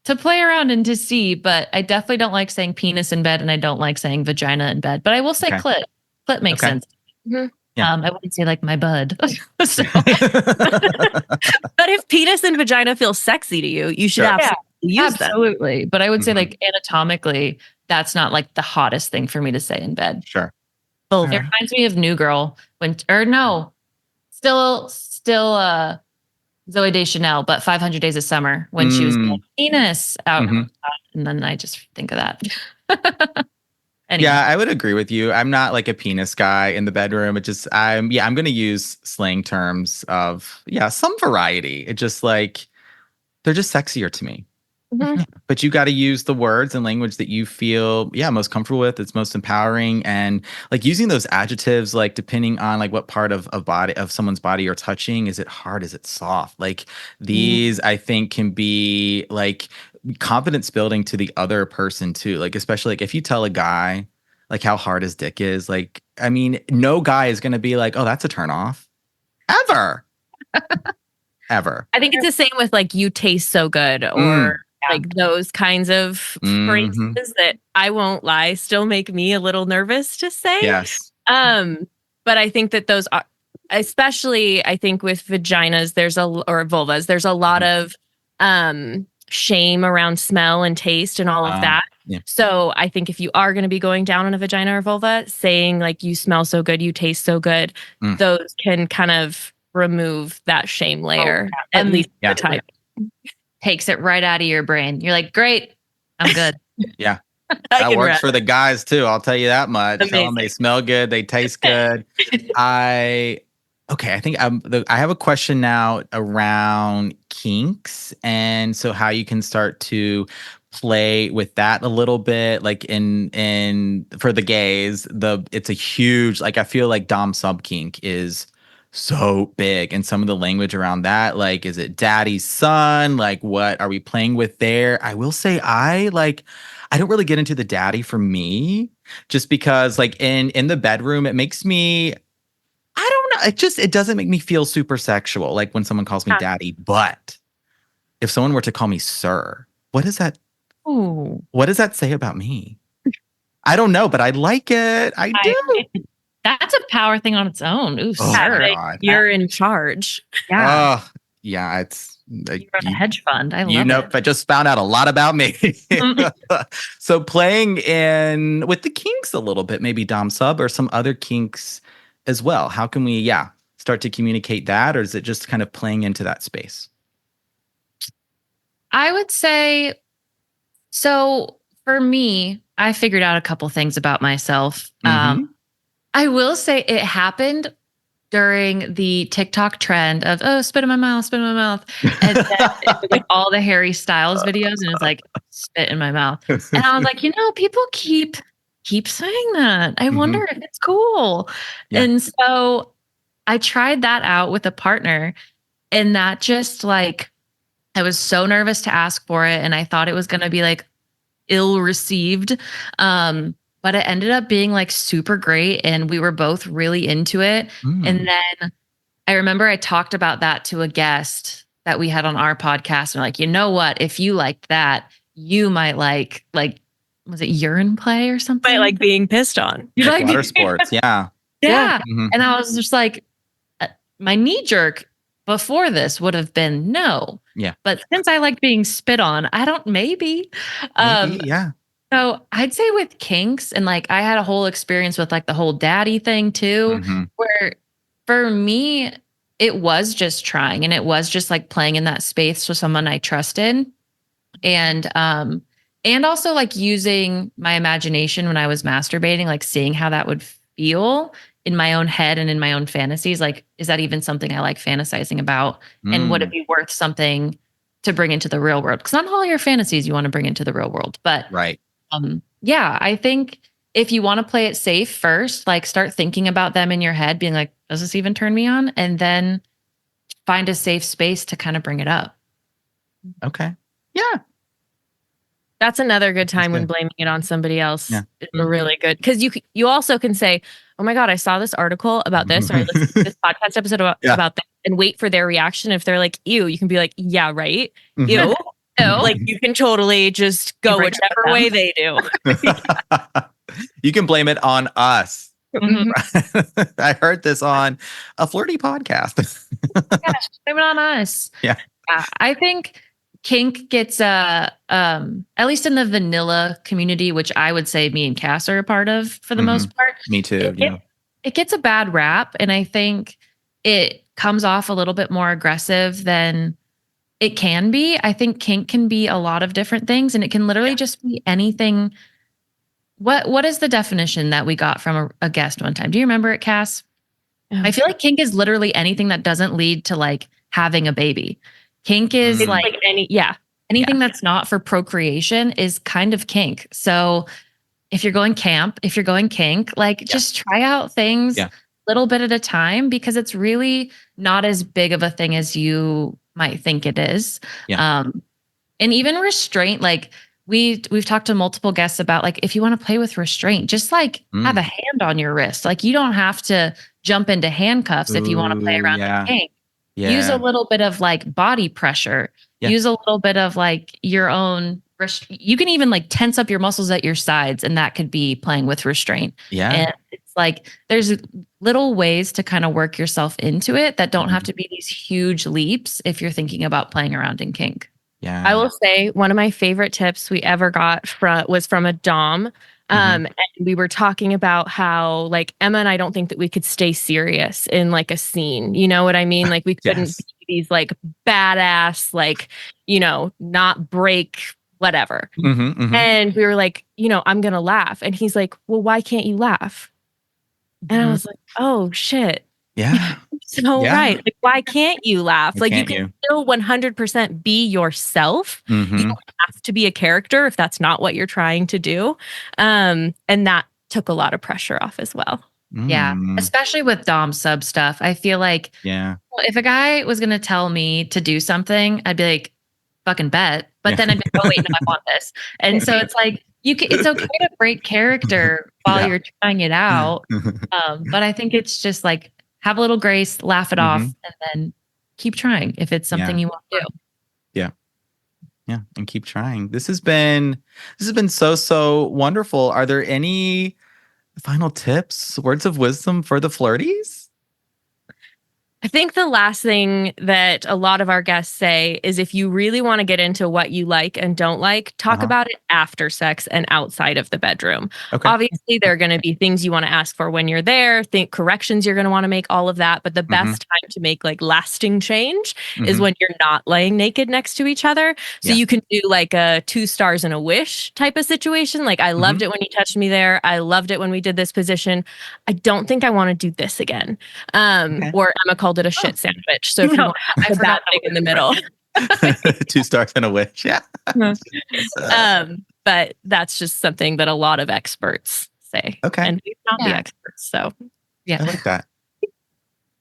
play around and to see, but I definitely don't like saying penis in bed and I don't like saying vagina in bed, but I will say clit. Clit makes sense. I wouldn't say like my bud. But if penis and vagina feel sexy to you, you should absolutely use them. Absolutely. But I would say like anatomically, that's not like the hottest thing for me to say in bed. Sure. It reminds me of New Girl still Zoe Deschanel, but 500 Days of Summer when she was like, penis out. And then I just think of that. Anyway. Yeah, I would agree with you. I'm not like a penis guy in the bedroom. It just, I'm going to use slang terms of, some variety. It just like, they're just sexier to me. But you got to use the words and language that you feel, most comfortable with. It's most empowering. And like using those adjectives, like depending on like what part of someone's body you're touching, is it hard? Is it soft? Like these, I think can be like confidence building to the other person too. Like, especially like if you tell a guy like how hard his dick is, like, I mean, no guy is going to be like, oh, that's a turn off ever. Ever. I think it's the same with like, you taste so good or like those kinds of phrases that I won't lie, still make me a little nervous to say. Yes. But I think that those are, especially I think with vaginas, or vulvas, there's a lot of shame around smell and taste and all of that. Yeah. So I think if you are going to be going down on a vagina or vulva, saying like, you smell so good, you taste so good, those can kind of remove that shame layer at least at the time. takes it right out of your brain. You're like, great, I'm good. Yeah. I That can works rest. for the guys too. I'll tell you that much. Tell them they Amazing. smell good, they taste good. I think I have a question now around kinks, and so how you can start to play with that a little bit, like in for the gays. It's a huge, like, I feel like dom sub kink is so big, and some of the language around that, like, is it daddy's son? Like, what are we playing with there? I will say I don't really get into the daddy for me, just because like in the bedroom it makes me, I don't know, it doesn't make me feel super sexual like when someone calls me daddy. But if someone were to call me sir, what does that Ooh. say about me? I don't know, but I like it. I do. That's a power thing on its own. Ooh, Oh, sir. my God. You're in charge. Yeah. Yeah, it's You run a hedge fund. I you love know, it. I just found out a lot about me. So playing in with the kinks a little bit, maybe dom sub or some other kinks as well. How can we, start to communicate that, or is it just kind of playing into that space? I would say, so for me, I figured out a couple things about myself. Mhm. I will say it happened during the TikTok trend of, oh, spit in my mouth. And then it was like all the Harry Styles videos, and it's like, spit in my mouth. And I was like, people keep saying that. I wonder if it's cool. Yeah. And so I tried that out with a partner, and that just like, I was so nervous to ask for it, and I thought it was going to be like ill received. But it ended up being like super great, and we were both really into it. And then I remember I talked about that to a guest that we had on our podcast, and like, you know what? If you liked that, you might like, was it urine play or something? Might like being pissed on. You Like like water sports, yeah. Yeah. Mhm. And I was just like, my knee jerk before this would have been no. Yeah. But since I like being spit on, maybe. Maybe, yeah. So I'd say with kinks, and like I had a whole experience with like the whole daddy thing too, Mhm. where for me, it was just trying, and it was just like playing in that space with someone I trusted. And also like using my imagination when I was masturbating, like seeing how that would feel in my own head and in my own fantasies. Like, is that even something I like fantasizing about? And would it be worth something to bring into the real world? Because not all your fantasies you want to bring into the real world. But Right. I think if you want to play it safe first, like start thinking about them in your head, being like, does this even turn me on? And then find a safe space to kind of bring it up. Okay. Yeah. That's another good time when good. blaming it on somebody else Yeah. is a really good, because you also can say, oh my God, I saw this article about this, or I listened to this podcast episode about that, and wait for their reaction. If they're like, ew, you can be like, yeah, right. Mhm. Ew. Like you can totally just go break up whichever with way they do. You can blame it on us. Mhm. I heard this on a flirty podcast. Gosh, blame it on us. Yeah. I think kink gets at least in the vanilla community, which I would say me and Cass are a part of for the most part. Me too. It gets a bad rap, and I think it comes off a little bit more aggressive than it can be. I think kink can be a lot of different things, and it can literally just be anything. What is the definition that we got from a guest one time? Do you remember it, Cass? I feel like kink is literally anything that doesn't lead to like having a baby. Kink is like anything that's not for procreation is kind of kink. So if you're going kink, like just try out things a little bit at a time, because it's really not as big of a thing as you might think it is. And even restraint, like we've talked to multiple guests about, like, if you want to play with restraint, just like have a hand on your wrist. Like you don't have to jump into handcuffs if you want to play around with kink. Use a little bit of like body pressure. Use a little bit of like your own you can even like tense up your muscles at your sides, and that could be playing with restraint. And it's like there's little ways to kind of work yourself into it that don't have to be these huge leaps if you're thinking about playing around in kink. I will say one of my favorite tips we ever got was from a dom. And we were talking about how like Emma and I don't think that we could stay serious in like a scene. You know what I mean? Like we couldn't be these like badass, like, not break whatever. And we were like, I'm going to laugh. And he's like, well, why can't you laugh? And I was like, oh shit. Yeah. So right. Like, why can't you laugh? Why like you can't can you? still 100% be yourself. You don't have to be a character if that's not what you're trying to do. And that took a lot of pressure off as well. Yeah. Especially with Dom sub stuff. I feel like if a guy was going to tell me to do something, I'd be like, fucking bet. But then I'd be like, oh, wait, no, I want this. And so it's like, it's okay to break character while you're trying it out. But I think it's just like, have a little grace, laugh it off, and then keep trying if it's something you want to do. Yeah. And keep trying. This has been so wonderful. Are there any final tips, words of wisdom for the flirties? I think the last thing that a lot of our guests say is if you really want to get into what you like and don't like, talk about it after sex and outside of the bedroom. Okay. Obviously, there are going to be things you want to ask for when you're there, corrections you're going to want to make, all of that. But the best time to make like lasting change is when you're not laying naked next to each other. So you can do like a 2 stars and a wish type of situation. Like, I loved it when you touched me there. I loved it when we did this position. I don't think I want to do this again. Or Emma called it a shit sandwich. So if you want to put that thing in the middle. 2 stars and a wish. Yeah. But that's just something that a lot of experts say. Okay. And we're not the experts. So I like that.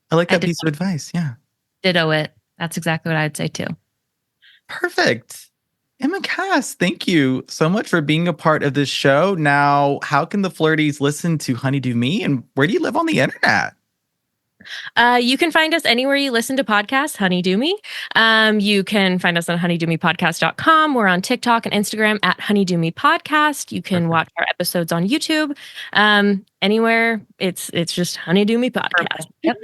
I like that piece of advice. Yeah. Ditto it. That's exactly what I'd say too. Perfect. Emma Cass, thank you so much for being a part of this show. Now, how can the flirties listen to Honeydew Me, and where do you live on the internet? You can find us anywhere you listen to podcasts, Honeydew Me. You can find us on honeydewmepodcast.com. We're on TikTok and Instagram at Honeydew Me Podcast. You can watch our episodes on YouTube. Anywhere, it's just Honeydew Me Podcast. Yep.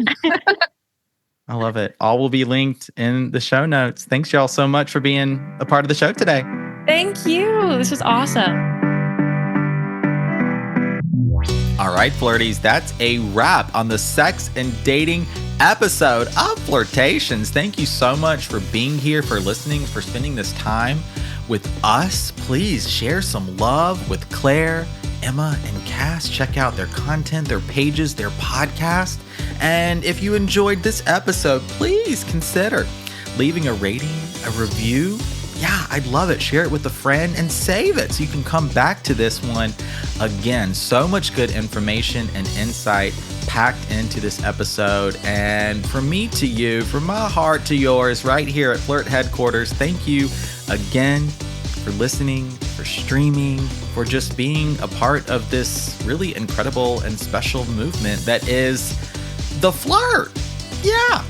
I love it. All will be linked in the show notes. Thanks, y'all, so much for being a part of the show today. Thank you. This was awesome. All right, flirties, that's a wrap on the sex and dating episode of Flirtations. Thank you so much for being here, for listening, for spending this time with us. Please share some love with Claire, Emma, and Cass. Check out their content, their pages, their podcast. And if you enjoyed this episode, please consider leaving a rating, a review. Yeah, I'd love it. Share it with a friend and save it so you can come back to this one again. So much good information and insight packed into this episode. And from me to you, from my heart to yours, right here at Flirt Headquarters, thank you again for listening, for streaming, for just being a part of this really incredible and special movement that is the flirt. Yeah.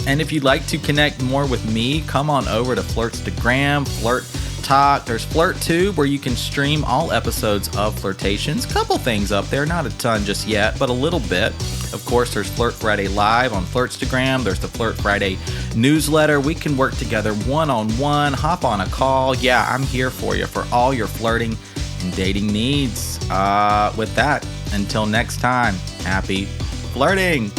And if you'd like to connect more with me, come on over to Flirtstagram, Flirt Talk. There's FlirtTube, where you can stream all episodes of Flirtations. Couple things up there, not a ton just yet, but a little bit. Of course, there's Flirt Friday Live on Flirtstagram. There's the Flirt Friday newsletter. We can work together one-on-one, hop on a call. Yeah, I'm here for you for all your flirting and dating needs. With that, until next time, happy flirting.